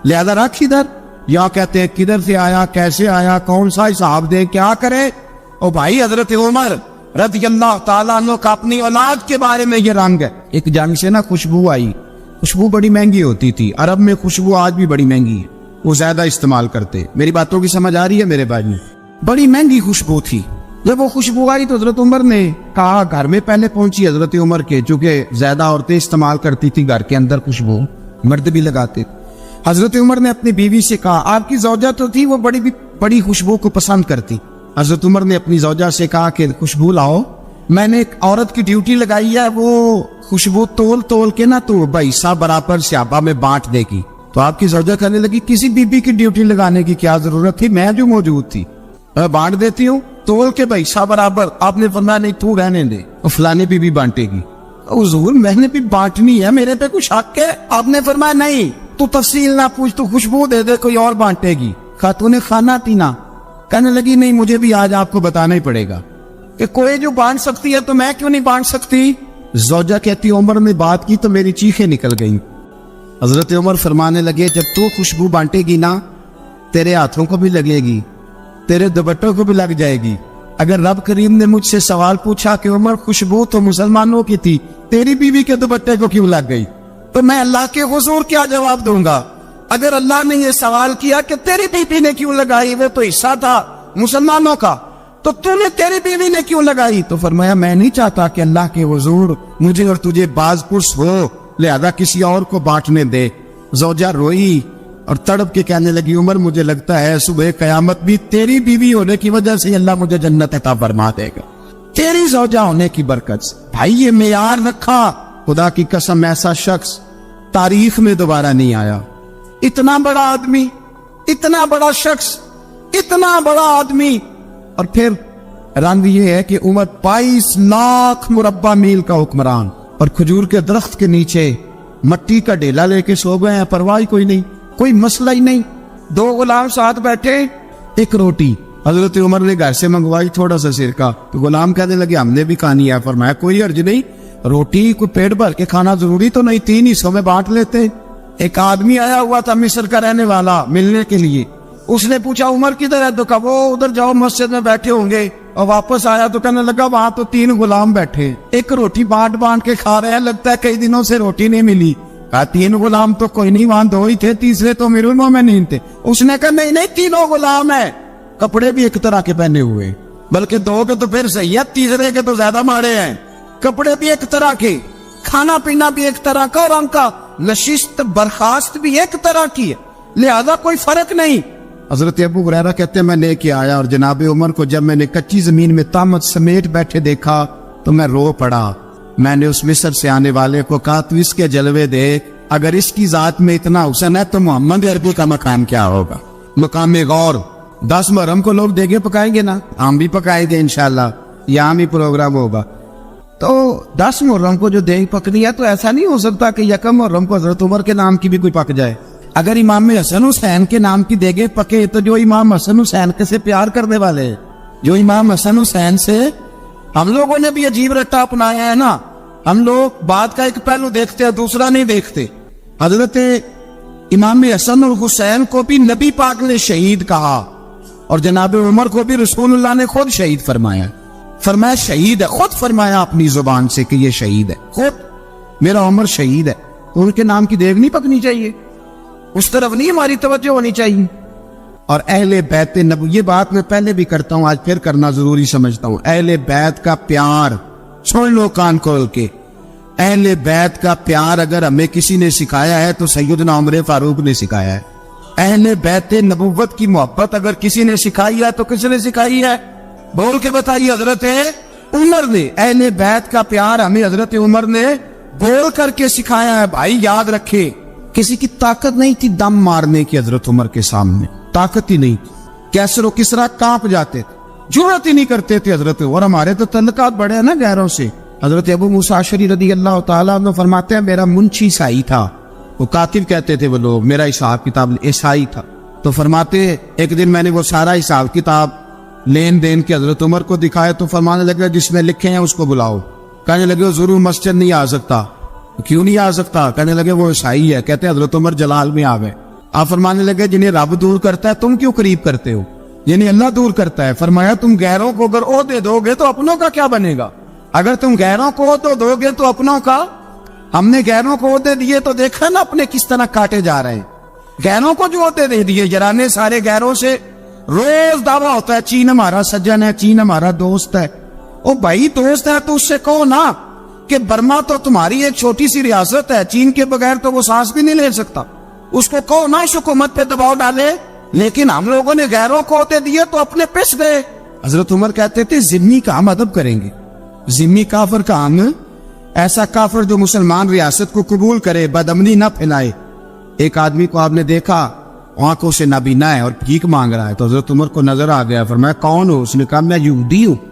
لہذا رکھ ادھر. یا کہتے ہیں کدھر سے آیا, کیسے آیا, کون سا حساب دے, کیا کرے؟ او بھائی حضرت عمر رضی اللہ تعالیٰ عنہ کا اپنی اولاد کے بارے میں یہ رنگ ہے. ایک جنگ سے نا خوشبو آئی, خوشبو بڑی مہنگی ہوتی تھی, عرب میں خوشبو آج بھی بڑی مہنگی ہے, وہ زیادہ استعمال کرتے. میری باتوں کی سمجھ آ رہی ہے میرے بھائی؟ بڑی مہنگی خوشبو تھی. جب وہ خوشبو آئی تو حضرت عمر نے کہا, گھر میں پہلے پہنچی حضرت عمر کے, چونکہ زیادہ عورتیں استعمال کرتی تھی گھر کے اندر خوشبو, مرد بھی لگاتے. حضرت عمر نے اپنی بیوی سے کہا, آپ کی زوجہ تو تھی وہ بڑی خوشبو کو پسند کرتی. حضرت عمر نے اپنی زوجہ سے کہا کہ خوشبو لاؤ, میں نے ایک عورت کی ڈیوٹی لگائی ہے, وہ خوشبو تول کے نا تو حصہ برابر صحابہ میں بانٹ دے گی. تو آپ کی زوجہ کہنے لگی کسی بی بی کی ڈیوٹی لگانے کی کیا ضرورت تھی, میں جو موجود تھی بانٹ دیتی ہوں, تول کے حصہ برابر. آپ نے فرمایا نہیں تو رہنے دے, فلانے بی بی بانٹے گی. حضور میں نے بھی بانٹنی ہے, میرے پہ کچھ حق ہے. آپ نے فرمایا نہیں, تو تفصیل نہ پوچھ, تو خوشبو دے دے, کوئی اور بانٹے گی. خاتون خانہ تینا کہنے لگی نہیں, مجھے بھی آج آپ کو بتانا ہی پڑے گا کہ کوئی جو بانٹ سکتی ہے تو میں کیوں نہیں بانٹ سکتی. زوجہ کہتی عمر نے بات کی تو میری چیخیں نکل گئیں. حضرت عمر فرمانے لگے جب تو خوشبو بانٹے گی نا, تیرے ہاتھوں کو بھی لگے گی, تیرے دوپٹوں کو بھی لگ جائے گی. اگر رب کریم نے مجھ سے سوال پوچھا کہ عمر خوشبو تو مسلمانوں کی تھی, تیری بیوی کے دوپٹے کو کیوں لگ گئی, تو میں اللہ کے حضور کیا جواب دوں گا. اگر اللہ نے یہ سوال کیا کہ تیری بیوی نے کیوں لگائی, وہ تو حصہ تھا مسلمانوں کا, تو تو نے تیری بیوی نے کیوں لگائی, تو فرمایا میں نہیں چاہتا کہ اللہ کے حضور مجھے اور تجھے باز پرس ہو, لہذا کسی اور کو بانٹنے دے. زوجہ روئی اور تڑپ کے کہنے لگی عمر مجھے لگتا ہے صبح قیامت بھی تیری بیوی ہونے کی وجہ سے اللہ مجھے جنت عطا فرما دے گا, تیری زوجہ ہونے کی برکت سے. بھائی یہ معیار رکھا, خدا کی قسم ایسا شخص تاریخ میں دوبارہ نہیں آیا. اتنا بڑا آدمی, اتنا بڑا شخص, اتنا بڑا آدمی, اور پھر رنگ یہ ہے کہ عمر 22 لاکھ مربع میل کا حکمران, اور کھجور کے درخت کے نیچے مٹی کا ڈیلا لے کے سو گئے ہیں, پرواہ کوئی نہیں, کوئی مسئلہ ہی نہیں. 2 غلام ساتھ بیٹھے, ایک روٹی حضرت عمر نے گھر سے منگوائی, تھوڑا سا سرکہ, تو غلام کہنے لگے ہم نے بھی کھانی ہے. فرمایا کوئی حرج نہیں, روٹی کوئی پیٹ بھر کے کھانا ضروری تو نہیں, 3 حصوں میں بانٹ لیتے. ایک آدمی آیا ہوا تھا مصر کا رہنے والا ملنے کے لیے, اس نے پوچھا عمر کدھر ہے, تو کہا وہ ادھر جاؤ مسجد میں بیٹھے ہوں گے. اور واپس آیا تو کہنے لگا وہاں تو 3 غلام بیٹھے, ایک روٹی بانٹ کے کھا رہے ہیں, لگتا ہے کئی دنوں سے روٹی نہیں ملی. کہا 3 غلام تو کوئی نہیں, وہاں 2 ہی تھے, تیسرے تو امیر المومنین تھے. اس نے کہا نہیں 3 غلام ہیں, کپڑے بھی ایک طرح کے پہنے ہوئے, بلکہ 2 کے تو پھر صحیح ہے, تیسرے کے تو زیادہ ماڑے ہیں. کپڑے بھی ایک طرح کے, کھانا پینا بھی ایک طرح کا, اور ان کا نشست برخاست بھی ایک طرح کی ہے, لہذا کوئی فرق نہیں. حضرت ابو ہریرہ کہتے ہیں میں لے کے آیا, اور جناب عمر کو جب میں نے کچی زمین میں تامت سمیٹ بیٹھے دیکھا تو میں رو پڑا. میں نے اس مصر سے آنے والے کو کہا تو اس کے جلوے دیکھ, اگر اس کی ذات میں اتنا حسن ہے تو محمد عربی کا مقام کیا ہوگا. مقام غور. 10 محرم کو لوگ دیگے پکائیں گے نا, ہم بھی پکائیں گے انشاءاللہ, یہاں بھی پروگرام ہوگا. تو 10 محرم کو جو دیگ پکنی ہے تو ایسا نہیں ہو سکتا کہ 1 محرم کو حضرت عمر کے نام کی بھی کوئی پک جائے. اگر امام حسن حسین کے نام کی دیگیں پکے تو جو امام حسن حسین کے سے پیار کرنے والے ہیں, جو امام حسن حسین سے ہم لوگوں نے بھی عجیب رٹا اپنایا ہے نا, ہم لوگ بات کا ایک پہلو دیکھتے ہیں دوسرا نہیں دیکھتے. حضرت امام حسن اور حسین کو بھی نبی پاک نے شہید کہا, اور جناب عمر کو بھی رسول اللہ نے خود شہید فرمایا. فرمایا شہید ہے, خود فرمایا اپنی زبان سے کہ یہ شہید ہے, خود میرا عمر شہید ہے. تو ان کے نام کی دیگ نہیں پکنی چاہیے, اس طرف نہیں ہماری توجہ ہونی چاہیے. اور اہل بیت نبو, یہ بات میں پہلے بھی کرتا ہوں, آج پھر کرنا ضروری سمجھتا ہوں. اہل بیت کا پیار سن لو کان کھول کے, اہل بیت کا پیار اگر ہمیں کسی نے سکھایا ہے تو سیدنا عمر فاروق نے سکھایا ہے. اہل بیت نبوت کی محبت اگر کسی نے سکھائی ہے تو کس نے سکھائی ہے, بول کے بتائیے. حضرت عمر نے. اہل بیت کا پیار ہمیں حضرت عمر نے بول کر کے سکھایا ہے. بھائی یاد رکھے, کسی کی طاقت نہیں تھی دم مارنے کی حضرت عمر کے سامنے, طاقت ہی نہیں تھی. کیسر و کسرا کانپ جاتے تھے, جرأت ہی نہیں کرتے تھے حضرت. اور ہمارے تو تعلقات بڑے ہیں نا غیروں سے. حضرت ابو موسیٰ اشعری رضی اللہ تعالیٰ عنہ فرماتے ہیں میرا منشی عیسائی تھا, وہ کاتب کہتے تھے وہ لوگ, میرا حساب کتاب عیسائی تھا. تو فرماتے ایک دن میں نے وہ سارا حساب کتاب لین دین کے حضرت عمر کو دکھایا تو فرمانے لگے جس میں لکھے ہیں اس کو بلاؤ. کہنے لگے ضرور مسجد نہیں آ سکتا. کیوں نہیں آ سکتا؟ کہنے لگے وہ عیسائی ہے. کہتے حضرت عمر جلال میں آ گئے. آپ فرمانے لگے جنہیں رب دور کرتا ہے تم کیوں قریب کرتے ہو, یعنی اللہ دور کرتا ہے. فرمایا تم غیروں کو اگر عہدے دو گے تو اپنوں کا کیا بنے گا؟ اگر تم غیروں کو عہدے دو گے تو اپنوں کا. ہم نے غیروں کو عہدے دیے تو دیکھا نا اپنے کس طرح کاٹے جا رہے ہیں. غیروں کو جو عہدے دے دیے, جرانے سارے غیروں سے روز دعویٰ ہوتا ہے چین ہمارا سجن ہے, چین ہمارا دوست ہے. او بھائی دوست ہے تو اس سے کہو نا کہ برما تو تمہاری ایک چھوٹی سی ریاست ہے, چین کے بغیر تو وہ سانس بھی نہیں لے سکتا. اس کو کہو نا اس حکومت پہ دباؤ ڈالے. لیکن ہم لوگوں نے غیروں کو عہدے دیے تو اپنے پس گئے. حضرت عمر کہتے تھے ذمی کا ہم ادب کریں گے. ذمی کافر کا ہم, ایسا کافر جو مسلمان ریاست کو قبول کرے, بدامنی نہ پھیلائے. ایک آدمی کو آپ نے دیکھا آنکھوں سے نابینا ہے اور بھیک مانگ رہا ہے, تو حضرت عمر کو نظر آ گیا. فرمایا کون ہو؟ اس نے کہا میں یہودی ہوں.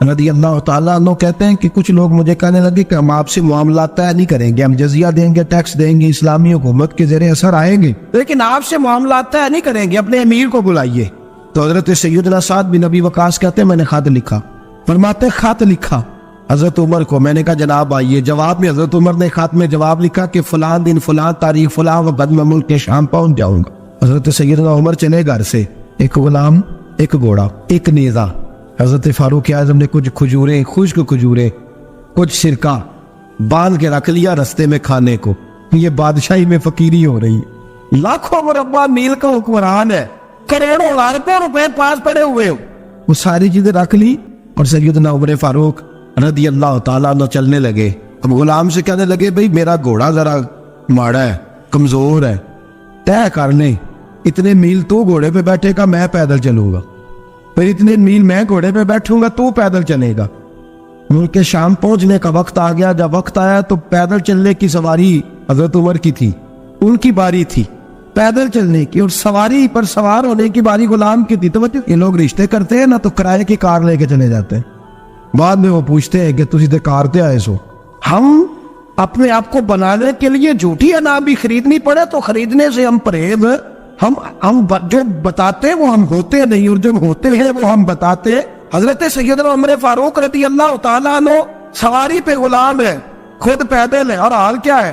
رضی اللہ تعالیٰ عنہ کہتے ہیں کہ کچھ لوگ مجھے کہنے لگے کہ ہم آپ سے معاملات طے نہیں کریں گے، ہم جزیہ دیں گے، ٹیکس دیں گے، اسلامی حکومت کے زیر اثر آئیں گے، لیکن آپ سے معاملات طے نہیں کریں گے، اپنے امیر کو بلائیے۔ تو حضرت سیدنا سعد بن ابی وقاص کہتے ہیں میں نے خط لکھا، فرماتے خط لکھا حضرت عمر کو، میں نے کہا جناب آئیے۔ جواب میں حضرت عمر نے خط میں جواب لکھا کہ فلاں دن فلاں تاریخ فلاں وقت میں ملک کے شام پہنچ جاؤں گا۔ حضرت سیدنا عمر چلے گھر سے، ایک غلام، ایک گھوڑا، ایک نیزہ۔ حضرت فاروق اعظم نے کچھ کھجوریں، خشک کھجوریں، کچھ سرکہ باندھ کے رکھ لیا رستے میں کھانے کو۔ یہ بادشاہی میں فقیری ہو رہی ہے، لاکھوں مربع میل کا حکمران ہے، کروڑوں لاکھوں روپے پاس پڑے ہوئے ہو، وہ ساری چیزیں رکھ لی اور سیدنا عمر فاروق رضی اللہ تعالیٰ عنہ چلنے لگے۔ اب غلام سے کہنے لگے بھئی میرا گھوڑا ذرا ماڑا ہے، کمزور ہے، طے کر لیں، اتنے میل تو گھوڑے پہ بیٹھے گا، میں پیدل چلوں گا، پھر اتنے میل میں گھوڑے پہ بیٹھوں گا، تو پیدل چلے گا۔ ملک کے شام پہنچنے کا وقت آ گیا۔ جب وقت آیا تو پیدل چلنے کی سواری حضرت عمر کی تھی، ان کی باری تھی پیدل چلنے کی، اور سواری پر سوار ہونے کی باری غلام کی تھی۔ تو یہ لوگ رشتے کرتے ہیں نا تو کرائے کی کار لے کے چلے جاتے ہیں، بعد میں وہ پوچھتے ہیں کہ تسی تے کار تے آئے سو۔ ہم اپنے آپ کو بنانے کے لیے جھوٹی اناج بھی خریدنی پڑے تو خریدنے سے ہم پرہیز، ہم جو بتاتے ہیں وہ ہم ہوتے نہیں، اور جو ہوتے ہیں وہ ہم بتاتے ہیں۔ حضرت سیدنا عمر فاروق رضی اللہ تعالیٰ عنہ سواری پہ غلام ہے، خود پیدل ہے، اور حال کیا ہے؟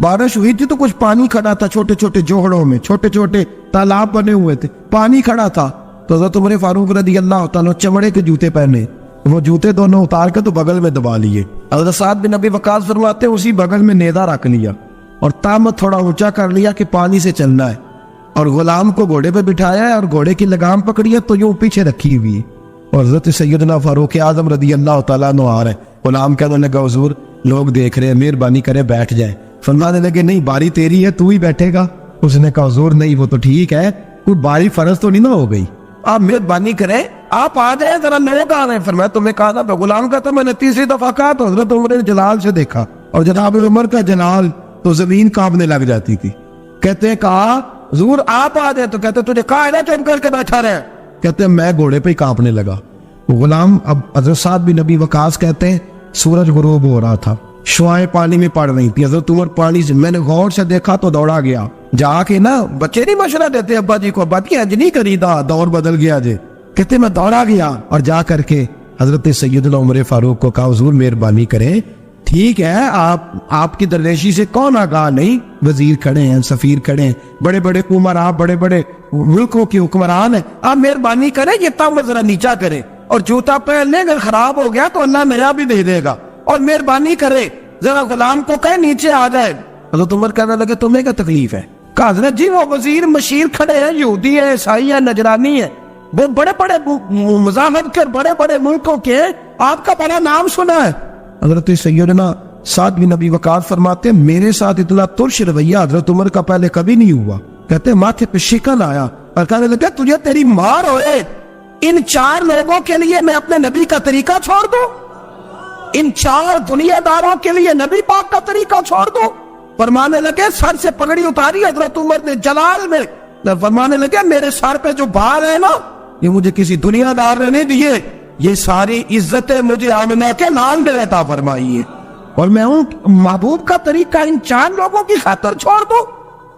بارش ہوئی تھی تو کچھ پانی کھڑا تھا، چھوٹے چھوٹے جوہڑوں میں چھوٹے چھوٹے تالاب بنے ہوئے تھے، پانی کھڑا تھا۔ تو حضرت عمر فاروق رضی اللہ تعالیٰ چمڑے کے جوتے پہنے، وہ جوتے دونوں اتار کے تو بغل میں دبا لیے۔ حضرت سعد بن ابی وقاص فرماتے اسی بغل میں نیزہ رکھ لیا اور تامت تھوڑا اونچا کر لیا کہ پانی سے چلنا ہے، اور غلام کو گھوڑے پہ بٹھایا ہے اور گھوڑے کی لگام پکڑی ہے تو یوں پیچھے رکھی ہوئی ہے، اور حضرت سیدنا فاروق اعظم رضی اللہ تعالیٰ عنہ آ رہے ہیں۔ غلام کہنے لگا حضور لوگ دیکھ رہے ہیں، مہربانی کرے بیٹھ جائیں۔ فرمانے لگے نہیں باری تیری ہے، تو ہی بیٹھے گا۔ اس نے کہا حضور نہیں وہ تو ٹھیک ہے، کوئی باری فرض تو نہیں نہ ہو گئی، آپ مہربانی کریں آپ آ جائیں، ذرا لوگ آ رہے ہیں۔ فرمایا تمہیں کہا تھا، غلام کا تھا میں نے تیسری دفعہ کہا تو حضرت عمر نے جلال سے دیکھا، اور جناب عمر کا جلال تو زمین کانپنے لگ جاتی تھی۔ کہتے ہیں کہا حضور آپ آ جائیں، تو کہتے تجھے کہا ہے نا چپ کر کے بیٹھا رہے، کہتے ہیں میں گھوڑے پہ ہی کانپنے لگا۔ غلام اب حضرت سعد بن ابی وقاص کہتے ہیں سورج غروب ہو رہا تھا، شعائیں پانی میں پڑ رہی تھی، حضرت عمر پانی سے میں نے غور سے دیکھا تو دوڑا گیا، جا کے نا بچے نہیں مشورہ دیتے ابا جی کو، ابا جی انج نہیں کری دا، دور بدل گیا جے، کہتے میں دوڑا گیا اور جا کر کے حضرت سیدنا عمر فاروق کو کہا حضور مہربانی کریں، ٹھیک ہے آپ کی درویشی سے کون آگاہ نہیں، وزیر کھڑے ہیں، سفیر کھڑے ہیں، بڑے بڑے عمراء، بڑے بڑے ملکوں کے حکمران ہیں، آپ مہربانی کریں یہ تم ذرا نیچا کریں، اور جوتا پہن لیں، اگر خراب ہو گیا تو اللہ نیا بھی دے دے گا، اور مہربانی کرے ذرا غلام کو کہے نیچے آ جائے۔ حضرت عمر کہنے لگے تمہیں کیا تکلیف ہے؟ کہا حضرت جی وہ وزیر مشیر کھڑے ہیں، یہودی ہیں، عیسائی ہیں، نجرانی ہیں، وہ بڑے بڑے مزاحمت کر بڑے بڑے ملکوں کے، آپ کا بڑا نام سنا ہے۔ حضرت سیدنا سعد بن ابی وقاص فرماتے ہیں میرے ساتھ اتنا ترش رویہ حضرت عمر کا پہلے کبھی نہیں ہوا، کہتے ہیں ماتھے پہ شکن آیا اور کہنے لگا تجھے تیری مار ہوئے، ان چار لوگوں کے لیے میں اپنے نبی کا طریقہ چھوڑ دوں، ان چار دنیا داروں کے لیے نبی پاک کا طریقہ چھوڑ دوں؟ فرمانے لگے سر سے پگڑی اتاری حضرت عمر نے جلال میں، فرمانے لگے میرے سر پہ جو بار ہے نا یہ مجھے کسی دنیا دار نے نہیں دیے، یہ ساری عزتیں مجھے آمنہ کے نام دے عطا فرمائی ہے، اور میں ہوں محبوب کا طریقہ ان چار لوگوں کی خاطر چھوڑ دوں؟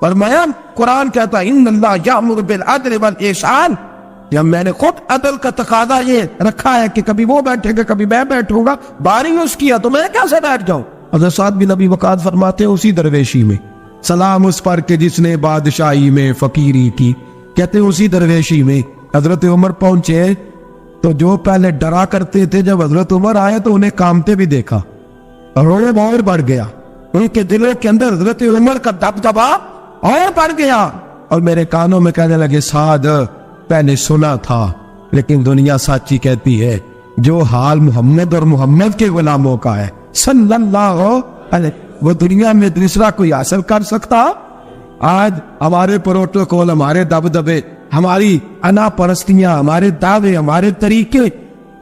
فرمایا قرآن کہتا ہے ان اللہ یامر بالعدل والاحسان، جب میں نے خود عدل کا تقاضا یہ رکھا ہے کہ کبھی وہ بیٹھے گا کبھی میں بیٹھوں گا، باری اس کیا تو میں کیسے بیٹھ جاؤں؟ حضرت سعد بن ابی وقاص فرماتے ہیں اسی درویشی میں سلام اس پر کہ جس نے بادشاہی میں فقیری کی، کہتے ہیں اسی درویشی میں حضرت عمر پہنچے تو جو پہلے ڈرا کرتے تھے جب حضرت عمر آئے تو انہیں کامتے بھی دیکھا، روب اور بڑھ گیا، ان کے دلوں کے اندر حضرت عمر کا دبدبا اور بڑھ گیا، اور میرے کانوں میں کہنے لگے سعد پہلے سنا تھا لیکن دنیا سچی کہتی ہے، جو حال محمد اور محمد کے غلاموں کا ہے صلی اللہ علیہ وہ دنیا میں دوسرا کوئی حاصل کر سکتا؟ آج ہمارے پروٹوکول، ہمارے دبدبے، ہماری انا پرستیاں، ہمارے دعوے، ہمارے طریقے،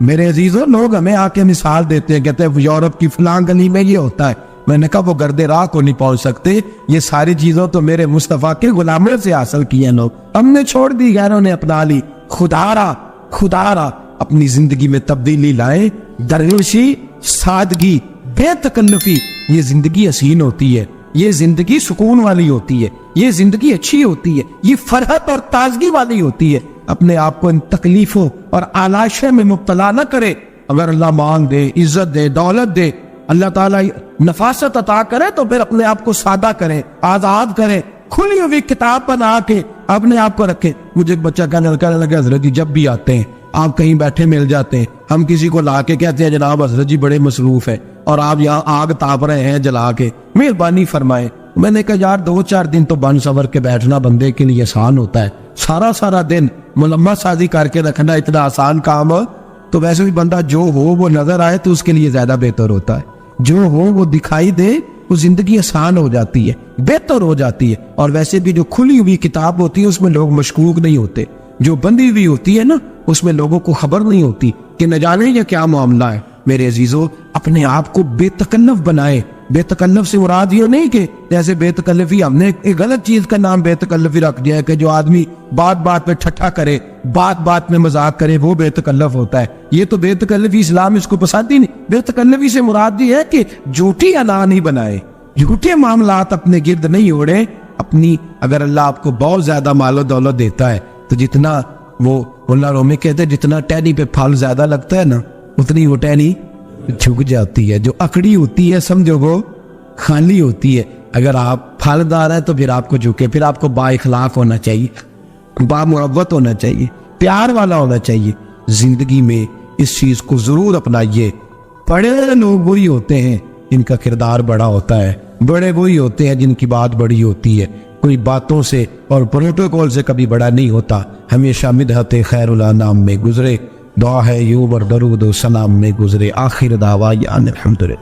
میرے عزیزوں لوگ ہمیں آ کے مثال دیتے ہیں، کہتے ہیں یورپ کی فلاں گلی میں یہ ہوتا ہے، میں نے کہا وہ گرد راہ کو نہیں پہنچ سکتے، یہ ساری چیزوں تو میرے مصطفیٰ کے غلاموں سے حاصل کی ہیں، لوگ ہم نے چھوڑ دی، غیروں نے اپنا لی، خدا را اپنی زندگی میں تبدیلی لائیں. درویشی، سادگی، بے تکلفی، یہ زندگی حسین ہوتی ہے، یہ زندگی سکون والی ہوتی ہے، یہ زندگی اچھی ہوتی ہے، یہ فرحت اور تازگی والی ہوتی ہے. اپنے آپ کو ان تکلیفوں اور آلائشوں میں مبتلا نہ کرے. اگر اللہ مانگ دے، عزت دے، دولت دے، اللہ تعالیٰ نفاست عطا کرے تو پھر اپنے آپ کو سادہ کرے، آزاد کرے، کھلی ہوئی کتاب بنا کے اپنے آپ کو رکھے. مجھے ایک بچہ کہنے لگا حضرت جی جب بھی آتے ہیں آپ کہیں بیٹھے مل جاتے ہیں، ہم کسی کو لا کے کہتے ہیں جناب حضرت جی بڑے مصروف ہیں اور آپ یہاں آگ تاپ رہے ہیں جلا کے، مہربانی فرمائیں. میں نے کہا یار 2-4 دن تو بن سور کے بیٹھنا بندے کے لیے آسان ہوتا ہے، سارا دن ملمہ سازی کر کے رکھنا اتنا آسان کام ہو تو ویسے بھی بندہ جو ہو وہ نظر آئے تو اس کے لیے زیادہ بہتر ہوتا ہے. جو ہو وہ دکھائی دے، وہ زندگی آسان ہو جاتی ہے، بہتر ہو جاتی ہے. اور ویسے بھی جو کھلی ہوئی کتاب ہوتی ہے اس میں لوگ مشکوک نہیں ہوتے، جو بندی ہوئی ہوتی ہے نا اس میں لوگوں کو خبر نہیں ہوتی کہ نہ جانے یہ کیا معاملہ ہے. میرے عزیزو، اپنے آپ کو بے تکلف بنائے. بے تکلف سے مراد یہ نہیں کہ جیسے بے تکلفی ہم نے ایک غلط چیز کا نام بے تکلفی رکھ دیا ہے کہ جو آدمی بات پہ ٹھٹھا کرے، بات میں مذاق کرے، وہ بے تکلف ہوتا ہے. یہ تو بے تکلفی اسلام اس کو پسند ہی نہیں. بے تکلفی سے مراد یہ ہے کہ جھوٹی انا نہیں بنائے، جھوٹے معاملات اپنے گرد نہیں اوڑے. اپنی اگر اللہ آپ کو بہت زیادہ مال و دولت دیتا ہے تو جتنا وہ اللہ رومی کہتے ہیں جتنا ٹہنی پہ پھل زیادہ لگتا ہے نا اتنی وہ ٹہنی جھک جاتی ہے. جو اکڑی ہوتی ہے سمجھو وہ خالی ہوتی ہے. اگر آپ پھلدار ہیں تو پھر آپ کو جھکے، پھر آپ کو با اخلاق ہونا چاہیے، با محبت ہونا چاہیے، پیار والا ہونا چاہیے. زندگی میں اس چیز کو ضرور اپنائیے. بڑے لوگ وہی ہوتے ہیں جن کا کردار بڑا ہوتا ہے، بڑے وہی ہوتے ہیں جن کی بات بڑی ہوتی ہے. کوئی باتوں سے اور پروٹوکول سے کبھی بڑا نہیں ہوتا. ہمیشہ مدحت خیر الانام میں گزرے، دعا ہے یوم اور درود و سلام میں گزرے. آخر دعوا یان الحمدللہ.